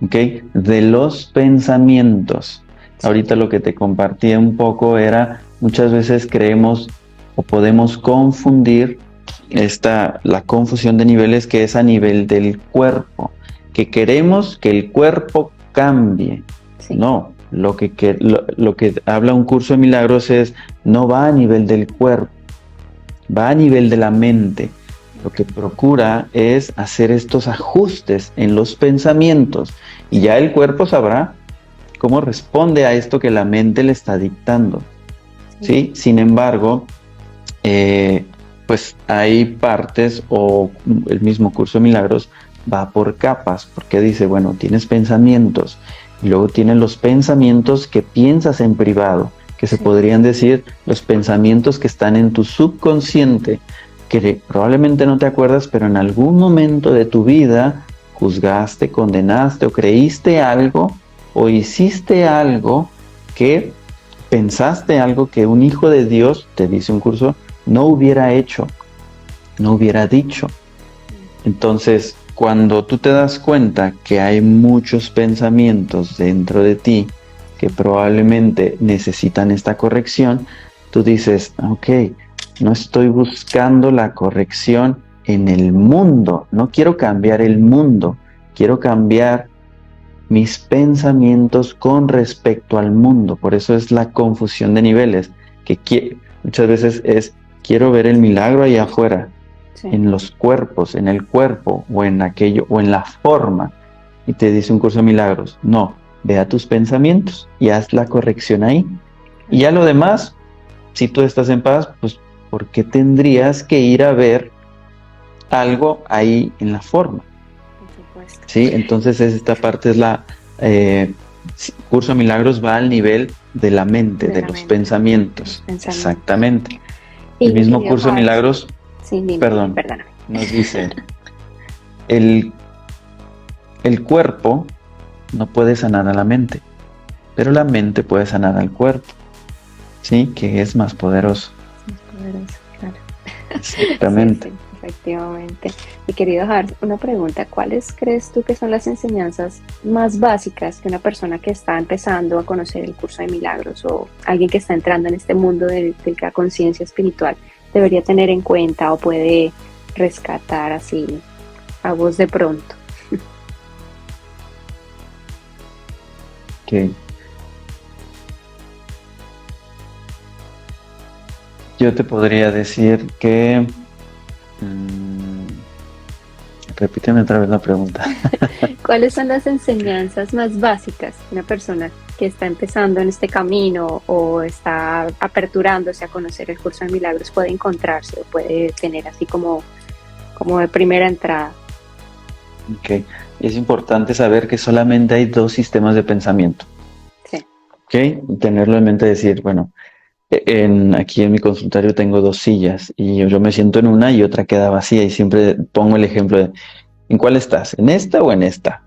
ok, de los pensamientos. Ahorita lo que te compartía un poco era, muchas veces creemos o podemos confundir la confusión de niveles que es a nivel del cuerpo, que queremos que el cuerpo cambie. Sí. No, lo que habla un curso de milagros es, no va a nivel del cuerpo, va a nivel de la mente. Lo que procura es hacer estos ajustes en los pensamientos y ya el cuerpo sabrá cómo responde a esto que la mente le está dictando. ¿Sí? Sin embargo, pues hay partes, o el mismo curso de milagros va por capas, porque dice, bueno, tienes pensamientos y luego tienes los pensamientos que piensas en privado, que se podrían decir los pensamientos que están en tu subconsciente, que probablemente no te acuerdas, pero en algún momento de tu vida juzgaste, condenaste o creíste algo o hiciste algo que pensaste algo que un hijo de Dios, te dice un curso, no hubiera hecho, no hubiera dicho. Entonces, cuando tú te das cuenta que hay muchos pensamientos dentro de ti que probablemente necesitan esta corrección, tú dices, ok, no estoy buscando la corrección en el mundo, no quiero cambiar el mundo, quiero cambiar mis pensamientos con respecto al mundo. Por eso es la confusión de niveles, que muchas veces es, quiero ver el milagro allá afuera, en los cuerpos, en el cuerpo, o en aquello, o en la forma. Y te dice un curso de milagros, no, ve a tus pensamientos y haz la corrección ahí. Y ya lo demás, si tú estás en paz, pues ¿por qué tendrías que ir a ver algo ahí en la forma? Sí, entonces esta parte es curso de milagros va al nivel de la mente, de los pensamientos. Exactamente. El mismo curso de milagros, perdóname, nos dice, el cuerpo no puede sanar a la mente, pero la mente puede sanar al cuerpo, ¿sí? Que es más poderoso. Más poderoso, claro. Exactamente. Sí. Efectivamente. Mi querido Hart, una pregunta, ¿cuáles crees tú que son las enseñanzas más básicas que una persona que está empezando a conocer el curso de milagros o alguien que está entrando en este mundo de la conciencia espiritual debería tener en cuenta o puede rescatar así a voz de pronto? Okay. Yo te podría decir que repíteme otra vez la pregunta. ¿Cuáles son las enseñanzas más básicas que una persona que está empezando en este camino o está aperturándose a conocer el curso de milagros puede encontrarse o puede tener así como de primera entrada? Ok, es importante saber que solamente hay dos sistemas de pensamiento. Sí. Ok, tenerlo en mente, decir, bueno, aquí en mi consultorio tengo dos sillas y yo me siento en una y otra queda vacía y siempre pongo el ejemplo de ¿en cuál estás? ¿En esta o en esta?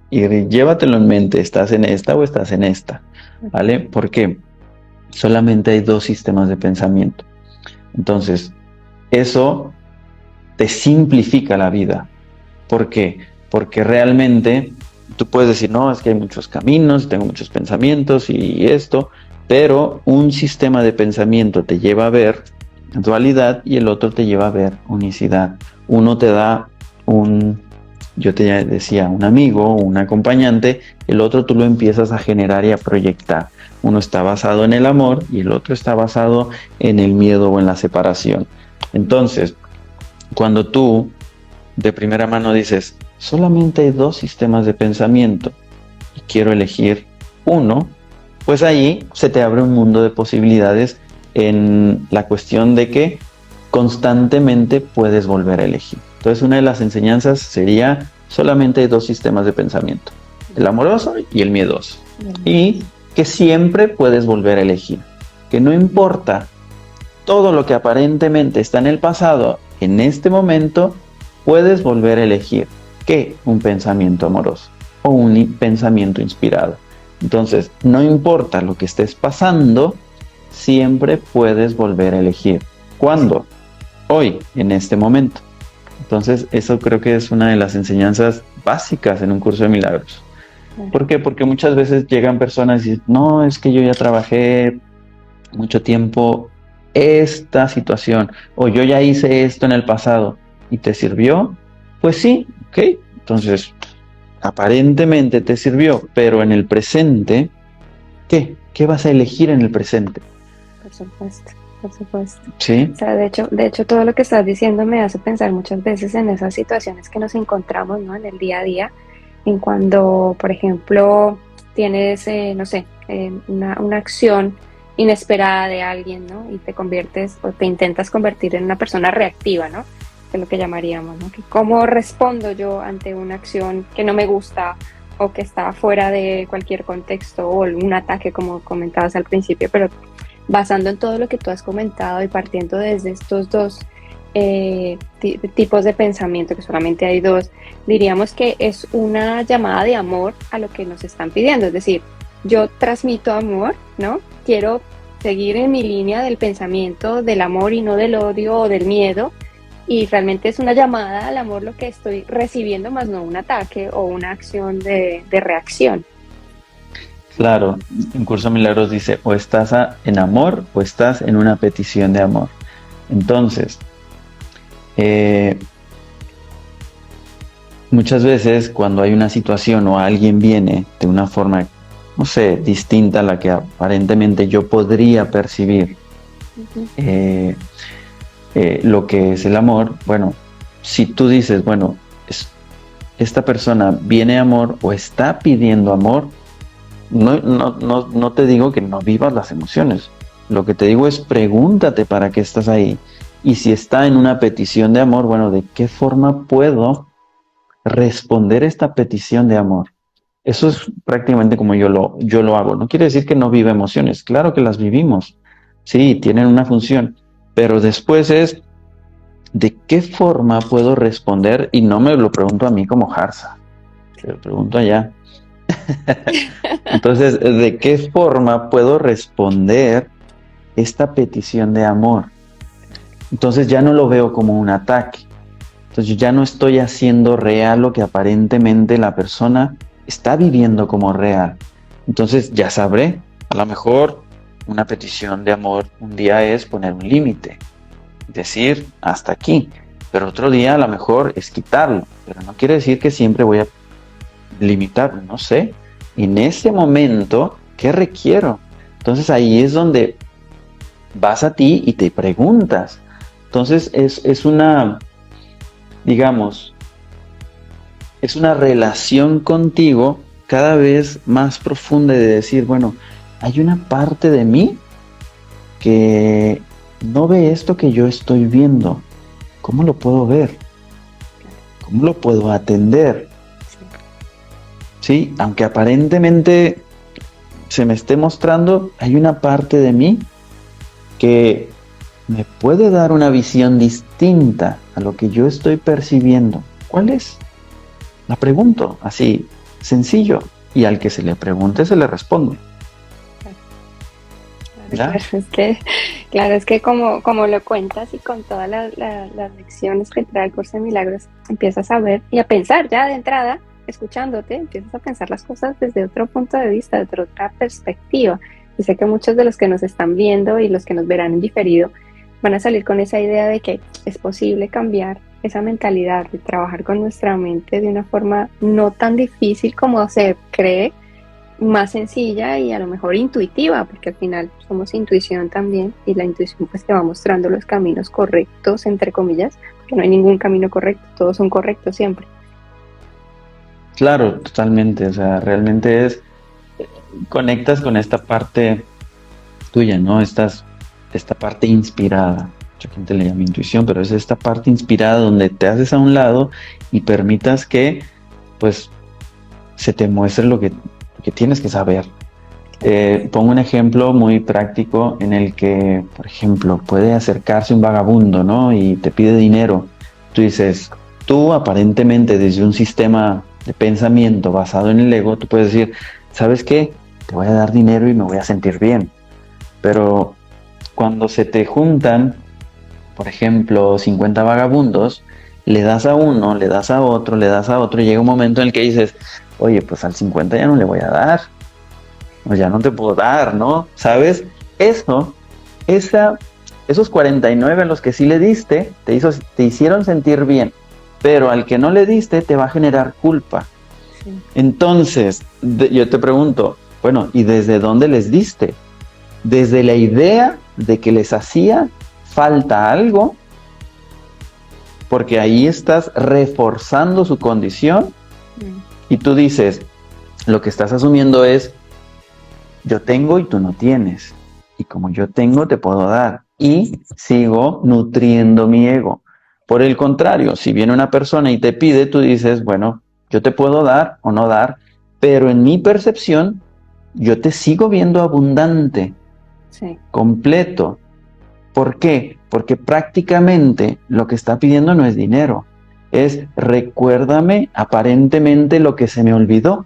Y llévatelo en mente, ¿estás en esta o estás en esta? ¿Vale? Porque solamente hay dos sistemas de pensamiento. Entonces, eso te simplifica la vida. ¿Por qué? Porque realmente tú puedes decir, no, es que hay muchos caminos, tengo muchos pensamientos y esto, pero un sistema de pensamiento te lleva a ver dualidad y el otro te lleva a ver unicidad. Uno te da yo te decía, un amigo, un acompañante, el otro tú lo empiezas a generar y a proyectar. Uno está basado en el amor y el otro está basado en el miedo o en la separación. Entonces, cuando tú de primera mano dices, solamente hay dos sistemas de pensamiento y quiero elegir uno, pues ahí se te abre un mundo de posibilidades en la cuestión de que constantemente puedes volver a elegir. Entonces, una de las enseñanzas sería, solamente hay dos sistemas de pensamiento, el amoroso y el miedoso. Y que siempre puedes volver a elegir, que no importa todo lo que aparentemente está en el pasado, en este momento puedes volver a elegir que un pensamiento amoroso o un pensamiento inspirado. Entonces, no importa lo que estés pasando, siempre puedes volver a elegir. ¿Cuándo? hoy, en este momento. Entonces, eso creo que es una de las enseñanzas básicas en un curso de milagros. ¿Por qué? Porque muchas veces llegan personas y dicen, no, es que yo ya trabajé mucho tiempo esta situación, o yo ya hice esto en el pasado, ¿y te sirvió? Pues sí, ok. Entonces, aparentemente te sirvió, pero en el presente, ¿qué? ¿Qué vas a elegir en el presente? Por supuesto, por supuesto. ¿Sí? O sea, de hecho, todo lo que estás diciendo me hace pensar muchas veces en esas situaciones que nos encontramos, ¿no? En el día a día, en cuando, por ejemplo, tienes, no sé, una acción inesperada de alguien, ¿no? Y te conviertes o te intentas convertir en una persona reactiva, ¿no? Que es lo que llamaríamos, ¿no? Que ¿cómo respondo yo ante una acción que no me gusta o que está fuera de cualquier contexto o un ataque, como comentabas al principio? Pero basando en todo lo que tú has comentado y partiendo desde estos dos tipos de pensamiento, que solamente hay dos, diríamos que es una llamada de amor a lo que nos están pidiendo. Es decir, yo transmito amor, ¿no? Quiero seguir en mi línea del pensamiento del amor y no del odio o del miedo. Y realmente es una llamada al amor lo que estoy recibiendo, más no un ataque o una acción de reacción. Claro, en Curso de Milagros dice, o estás en amor o estás en una petición de amor. Entonces, muchas veces cuando hay una situación o alguien viene de una forma, no sé, distinta a la que aparentemente yo podría percibir lo que es el amor, bueno, si tú dices, bueno, esta persona viene amor o está pidiendo amor, no te digo que no vivas las emociones. Lo que te digo es pregúntate para qué estás ahí. Y si está en una petición de amor, bueno, ¿de qué forma puedo responder esta petición de amor? Eso es prácticamente como yo lo hago. No quiere decir que no viva emociones. Claro que las vivimos. Sí, tienen una función. Pero después es, ¿de qué forma puedo responder? Y no me lo pregunto a mí como Harsa. Se lo pregunto allá. Entonces, ¿de qué forma puedo responder esta petición de amor? Entonces ya no lo veo como un ataque. Entonces ya no estoy haciendo real lo que aparentemente la persona está viviendo como real. Entonces ya sabré, a lo mejor una petición de amor un día es poner un límite, decir hasta aquí, pero otro día a lo mejor es quitarlo, pero no quiere decir que siempre voy a limitarlo, no sé. En ese momento, ¿qué requiero? Entonces ahí es donde vas a ti y te preguntas. Entonces es una, digamos, es una relación contigo cada vez más profunda de decir, bueno, hay una parte de mí que no ve esto que yo estoy viendo. ¿Cómo lo puedo ver? ¿Cómo lo puedo atender? Sí, aunque aparentemente se me esté mostrando, hay una parte de mí que me puede dar una visión distinta a lo que yo estoy percibiendo. ¿Cuál es? La pregunto, así, sencillo. Y al que se le pregunte, se le responde. Claro, es que como lo cuentas y con todas las lecciones que trae el Curso de Milagros, empiezas a ver y a pensar ya de entrada, escuchándote, empiezas a pensar las cosas desde otro punto de vista, desde otra perspectiva. Y sé que muchos de los que nos están viendo y los que nos verán en diferido van a salir con esa idea de que es posible cambiar esa mentalidad, de trabajar con nuestra mente de una forma no tan difícil como se cree, más sencilla y a lo mejor intuitiva, porque al final somos intuición también, y la intuición pues te va mostrando los caminos correctos, entre comillas, porque no hay ningún camino correcto, todos son correctos siempre. Claro, totalmente, o sea, realmente conectas con esta parte tuya, ¿no? Esta parte inspirada, mucha gente le llama intuición, pero es esta parte inspirada donde te haces a un lado y permitas que, pues, se te muestre lo que tienes que saber. Pongo un ejemplo muy práctico en el que, por ejemplo, puede acercarse un vagabundo, ¿no? Y te pide dinero. Tú dices, tú aparentemente desde un sistema de pensamiento basado en el ego, tú puedes decir, ¿sabes qué? Te voy a dar dinero y me voy a sentir bien. Pero cuando se te juntan por ejemplo, 50 vagabundos, le das a uno, le das a otro, le das a otro, y llega un momento en el que dices, oye, pues al 50 ya no le voy a dar, o ya no te puedo dar, ¿no? ¿Sabes? Esos 49 a los que sí le diste, te hicieron sentir bien, pero al que no le diste te va a generar culpa. Sí. Entonces, yo te pregunto, bueno, ¿y desde dónde les diste? ¿Desde la idea de que les hacía falta algo? Porque ahí estás reforzando su condición y tú dices, lo que estás asumiendo es, yo tengo y tú no tienes. Y como yo tengo, te puedo dar. Y sigo nutriendo mi ego. Por el contrario, si viene una persona y te pide, tú dices, bueno, yo te puedo dar o no dar, pero en mi percepción, yo te sigo viendo abundante, sí, completo. ¿Por qué? Porque prácticamente lo que está pidiendo no es dinero, es recuérdame aparentemente lo que se me olvidó.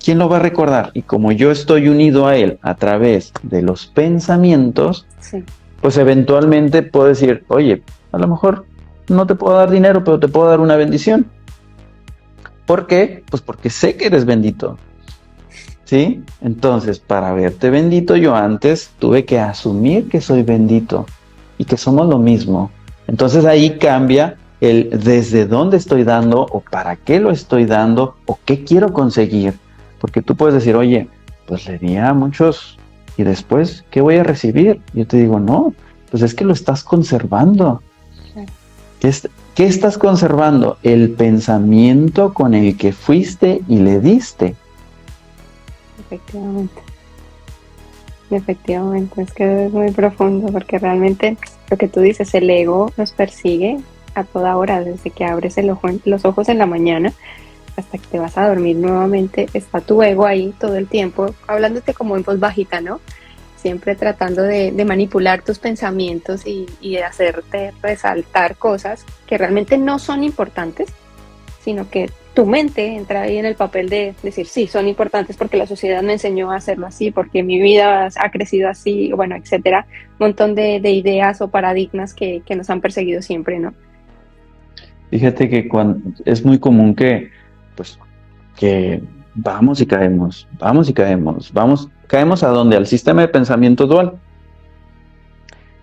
¿Quién lo va a recordar? Y como yo estoy unido a él a través de los pensamientos, sí, pues eventualmente puedo decir, oye, a lo mejor no te puedo dar dinero, pero te puedo dar una bendición. ¿Por qué? Pues porque sé que eres bendito. ¿Sí? Entonces, para verte bendito, yo antes tuve que asumir que soy bendito y que somos lo mismo. Entonces ahí cambia el desde dónde estoy dando o para qué lo estoy dando o qué quiero conseguir. Porque tú puedes decir, oye, pues le di a muchos y después, ¿qué voy a recibir? Yo te digo, no, pues es que lo estás conservando. ¿Qué estás conservando? El pensamiento con el que fuiste y le diste. Efectivamente, es que es muy profundo porque realmente lo que tú dices, el ego nos persigue a toda hora, desde que abres los ojos en la mañana hasta que te vas a dormir nuevamente, está tu ego ahí todo el tiempo, hablándote como en voz bajita, ¿no? Siempre tratando de manipular tus pensamientos y de hacerte resaltar cosas que realmente no son importantes, sino que tu mente entra ahí en el papel de decir, sí, son importantes porque la sociedad me enseñó a hacerlo así, porque mi vida ha crecido así, bueno, etcétera. Un montón de ideas o paradigmas que nos han perseguido siempre, ¿no? Fíjate que es muy común que vamos y caemos, caemos ¿a dónde? Al sistema de pensamiento dual.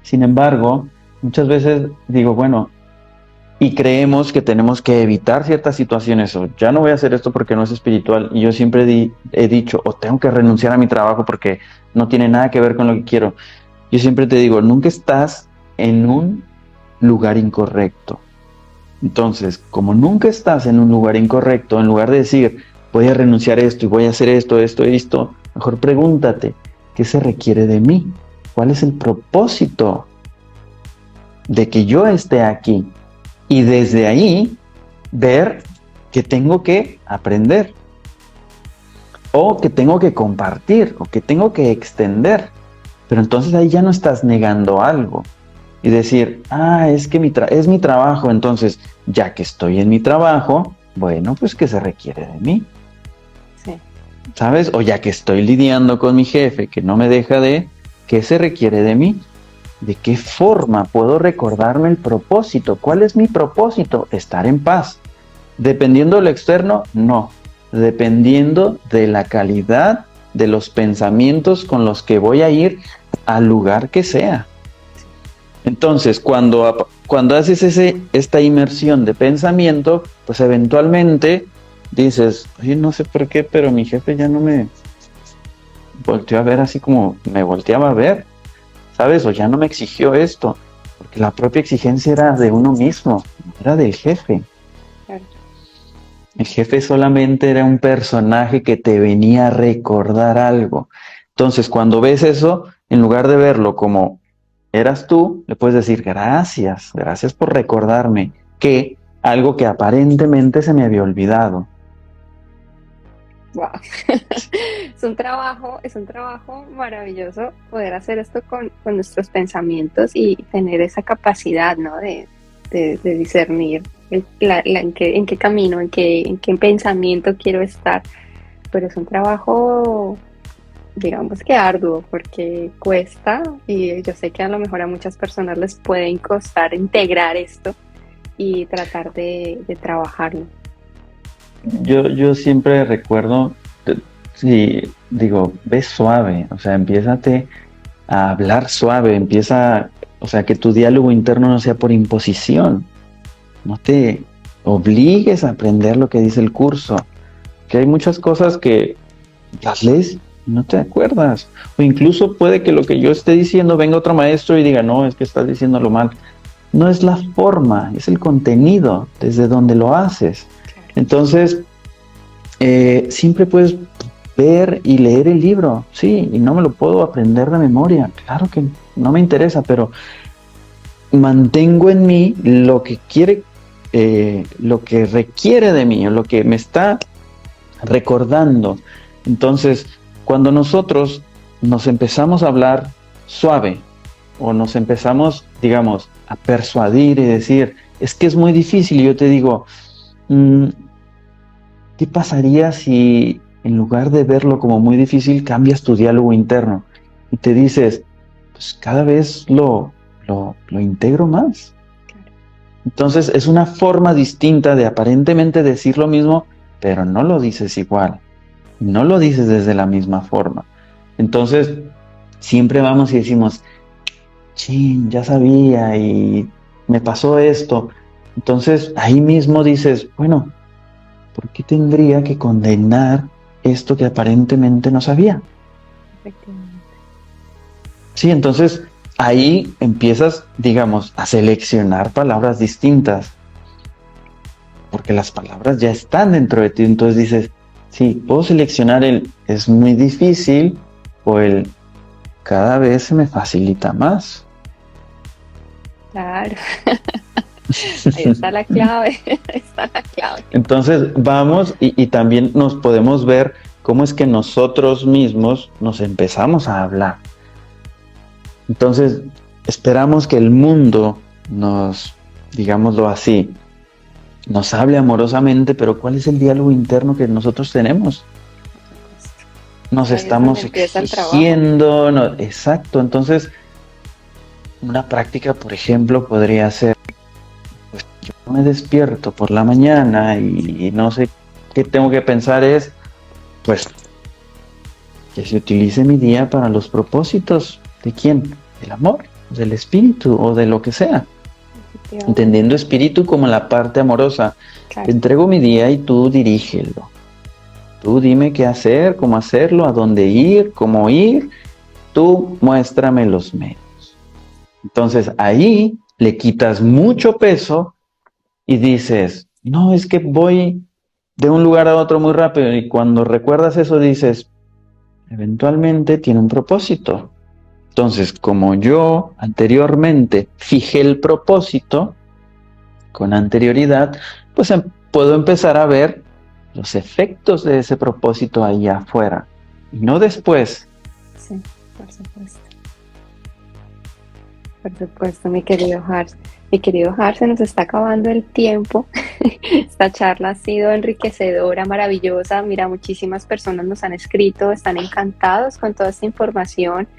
Sin embargo, muchas veces digo, bueno, y creemos que tenemos que evitar ciertas situaciones, o ya no voy a hacer esto porque no es espiritual, y yo siempre he dicho, o tengo que renunciar a mi trabajo porque no tiene nada que ver con lo que quiero. Yo siempre te digo, nunca estás en un lugar incorrecto. Entonces, como nunca estás en un lugar incorrecto, en lugar de decir, voy a renunciar a esto y voy a hacer esto, mejor pregúntate, ¿qué se requiere de mí? ¿Cuál es el propósito de que yo esté aquí? Y desde ahí, ver que tengo que aprender, o que tengo que compartir, o que tengo que extender. Pero entonces ahí ya no estás negando algo. Y decir, es que es mi trabajo, entonces, ya que estoy en mi trabajo, bueno, pues ¿qué se requiere de mí? Sí. ¿Sabes? O ya que estoy lidiando con mi jefe, que no me deja ¿qué se requiere de mí? ¿De qué forma puedo recordarme el propósito? ¿Cuál es mi propósito? Estar en paz. ¿Dependiendo de lo externo? No. Dependiendo de la calidad de los pensamientos con los que voy a ir al lugar que sea. Entonces, cuando haces esta inmersión de pensamiento, pues eventualmente dices, oye, no sé por qué, pero mi jefe ya no me volteó a ver así como me volteaba a ver, ¿sabes? O ya no me exigió esto, porque la propia exigencia era de uno mismo, no era del jefe. Claro. El jefe solamente era un personaje que te venía a recordar algo. Entonces, cuando ves eso, en lugar de verlo como eras tú, le puedes decir gracias por recordarme que algo que aparentemente se me había olvidado. Wow. Es un trabajo maravilloso poder hacer esto con nuestros pensamientos y tener esa capacidad, ¿no? de discernir en qué camino, en qué pensamiento quiero estar. Pero es un trabajo digamos que arduo, porque cuesta y yo sé que a lo mejor a muchas personas les puede costar integrar esto y tratar de trabajarlo. Yo siempre recuerdo, si digo, ve suave, o sea, empiézate a hablar suave, empieza, o sea, que tu diálogo interno no sea por imposición, no te obligues a aprender lo que dice el curso, que hay muchas cosas que las lees y no te acuerdas, o incluso puede que lo que yo esté diciendo venga otro maestro y diga, no, es que estás diciéndolo mal. No es la forma, es el contenido, desde donde lo haces. Entonces, siempre puedes ver y leer el libro, sí, y no me lo puedo aprender de memoria, claro que no me interesa, pero mantengo en mí lo que quiere, lo que requiere de mí, o lo que me está recordando. Entonces, cuando nosotros nos empezamos a hablar suave, o nos empezamos, digamos, a persuadir y decir, es que es muy difícil, y yo te digo, ¿qué pasaría si en lugar de verlo como muy difícil, cambias tu diálogo interno y te dices, pues cada vez lo integro más? Entonces es una forma distinta de aparentemente decir lo mismo, pero no lo dices igual, no lo dices desde la misma forma. Entonces siempre vamos y decimos, chin, ya sabía y me pasó esto. Entonces ahí mismo dices, bueno, ¿por qué tendría que condenar esto que aparentemente no sabía? Efectivamente. Sí, entonces ahí empiezas, digamos, a seleccionar palabras distintas, porque las palabras ya están dentro de ti. Entonces dices, sí, puedo seleccionar el es muy difícil o el cada vez se me facilita más. Claro. Ahí está la clave, ahí está la clave. Entonces vamos y también nos podemos ver cómo es que nosotros mismos nos empezamos a hablar. Entonces esperamos que el mundo nos, digámoslo así, nos hable amorosamente, pero ¿cuál es el diálogo interno que nosotros tenemos? Nos estamos exigiendo, no, exacto. Entonces una práctica, por ejemplo, podría ser, pues yo me despierto por la mañana y no sé qué tengo que pensar es, pues, que se utilice mi día para los propósitos de quién, del amor, del espíritu o de lo que sea. Entendiendo espíritu como la parte amorosa. Claro. Te entrego mi día y tú dirígelo. Tú dime qué hacer, cómo hacerlo, a dónde ir, cómo ir. Tú muéstrame los medios. Entonces ahí le quitas mucho peso y dices, no, es que voy de un lugar a otro muy rápido. Y cuando recuerdas eso dices, eventualmente tiene un propósito. Entonces, como yo anteriormente fijé el propósito con anterioridad, pues puedo empezar a ver los efectos de ese propósito ahí afuera y no después. Sí, por supuesto. Por supuesto, mi querido Hars. Mi querido Hars, se nos está acabando el tiempo. Esta charla ha sido enriquecedora, maravillosa. Mira, muchísimas personas nos han escrito, están encantados con toda esta información.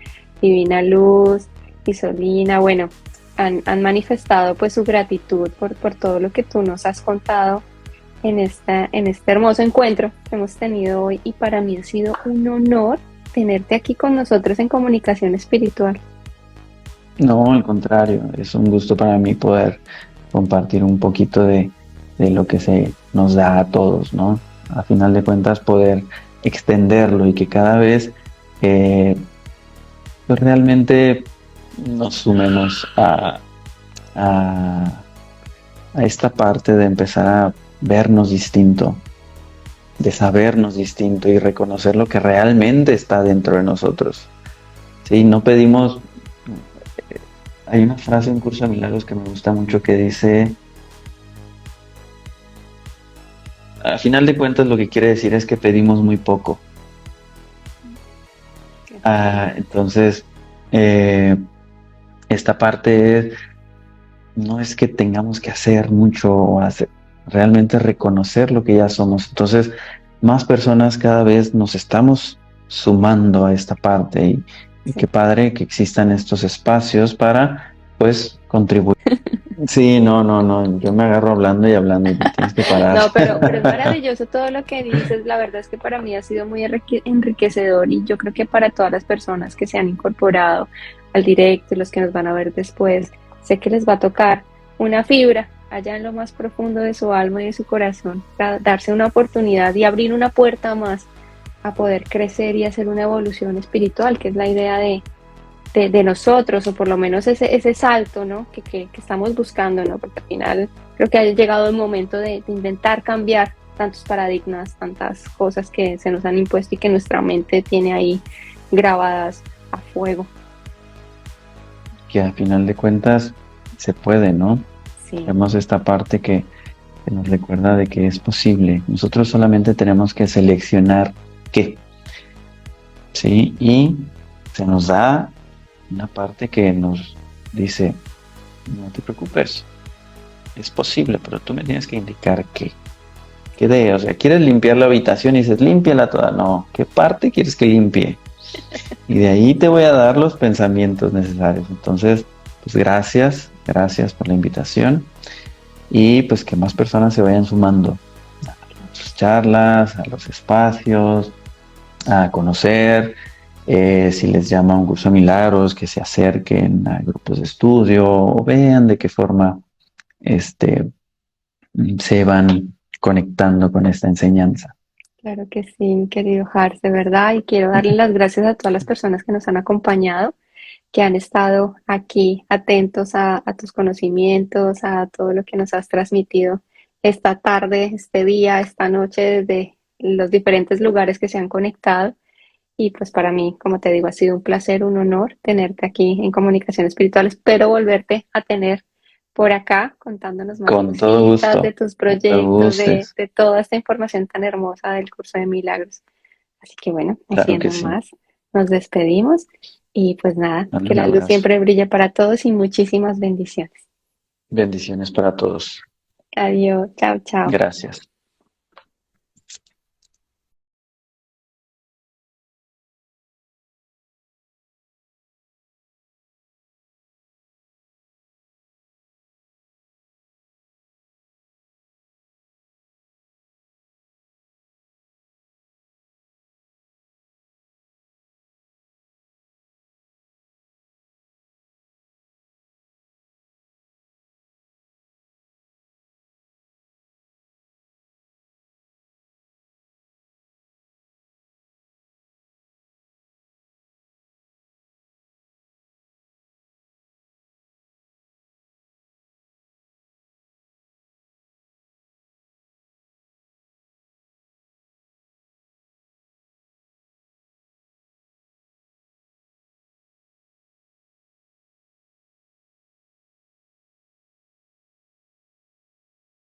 Divina Luz, Isolina, bueno, han manifestado pues su gratitud por todo lo que tú nos has contado en este hermoso encuentro que hemos tenido hoy, y para mí ha sido un honor tenerte aquí con nosotros en Comunicación Espiritual. No, al contrario, es un gusto para mí poder compartir un poquito de lo que se nos da a todos, ¿no? A final de cuentas poder extenderlo y que cada vez pues realmente nos sumemos a esta parte de empezar a vernos distinto, de sabernos distinto y reconocer lo que realmente está dentro de nosotros. Sí, no pedimos. Hay una frase en Curso de Milagros que me gusta mucho que dice, a final de cuentas lo que quiere decir es que pedimos muy poco. Entonces, esta parte no es que tengamos que hacer mucho o realmente reconocer lo que ya somos. Entonces, más personas cada vez nos estamos sumando a esta parte y qué padre que existan estos espacios para, pues, contribuir. Sí, no, yo me agarro hablando y hablando y te tienes que parar. No, pero es maravilloso todo lo que dices. La verdad es que para mí ha sido muy enriquecedor y yo creo que para todas las personas que se han incorporado al directo y los que nos van a ver después, sé que les va a tocar una fibra allá en lo más profundo de su alma y de su corazón, para darse una oportunidad y abrir una puerta más a poder crecer y hacer una evolución espiritual, que es la idea de nosotros, o por lo menos ese salto, ¿no? Que estamos buscando, ¿no? Porque al final creo que ha llegado el momento de intentar cambiar tantos paradigmas, tantas cosas que se nos han impuesto y que nuestra mente tiene ahí grabadas a fuego. Que al final de cuentas se puede, ¿no? Sí. Vemos esta parte que nos recuerda de que es posible. Nosotros solamente tenemos que seleccionar qué, ¿sí? Y se nos da una parte que nos dice, no te preocupes, es posible, pero tú me tienes que indicar qué. O sea, ¿quieres limpiar la habitación? Y dices, límpiala toda. No, ¿qué parte quieres que limpie? Y de ahí te voy a dar los pensamientos necesarios. Entonces, pues gracias por la invitación. Y pues que más personas se vayan sumando a las charlas, a los espacios, a conocer. Si les llama un curso de milagros, que se acerquen a grupos de estudio o vean de qué forma se van conectando con esta enseñanza. Claro que sí, mi querido Hars, de verdad, y quiero darle las gracias a todas las personas que nos han acompañado, que han estado aquí atentos a tus conocimientos, a todo lo que nos has transmitido esta tarde, este día, esta noche, desde los diferentes lugares que se han conectado. Y pues para mí, como te digo, ha sido un placer, un honor tenerte aquí en Comunicación Espiritual. Espero volverte a tener por acá contándonos más Con todo cositas gusto. de tus proyectos, de toda esta información tan hermosa del curso de milagros. Así que bueno, Claro haciendo que sí. más, nos despedimos y pues nada, Dale que un la luz abrazo. siempre brille para todos y muchísimas bendiciones. Bendiciones para todos. Adiós, chao, chao. Gracias.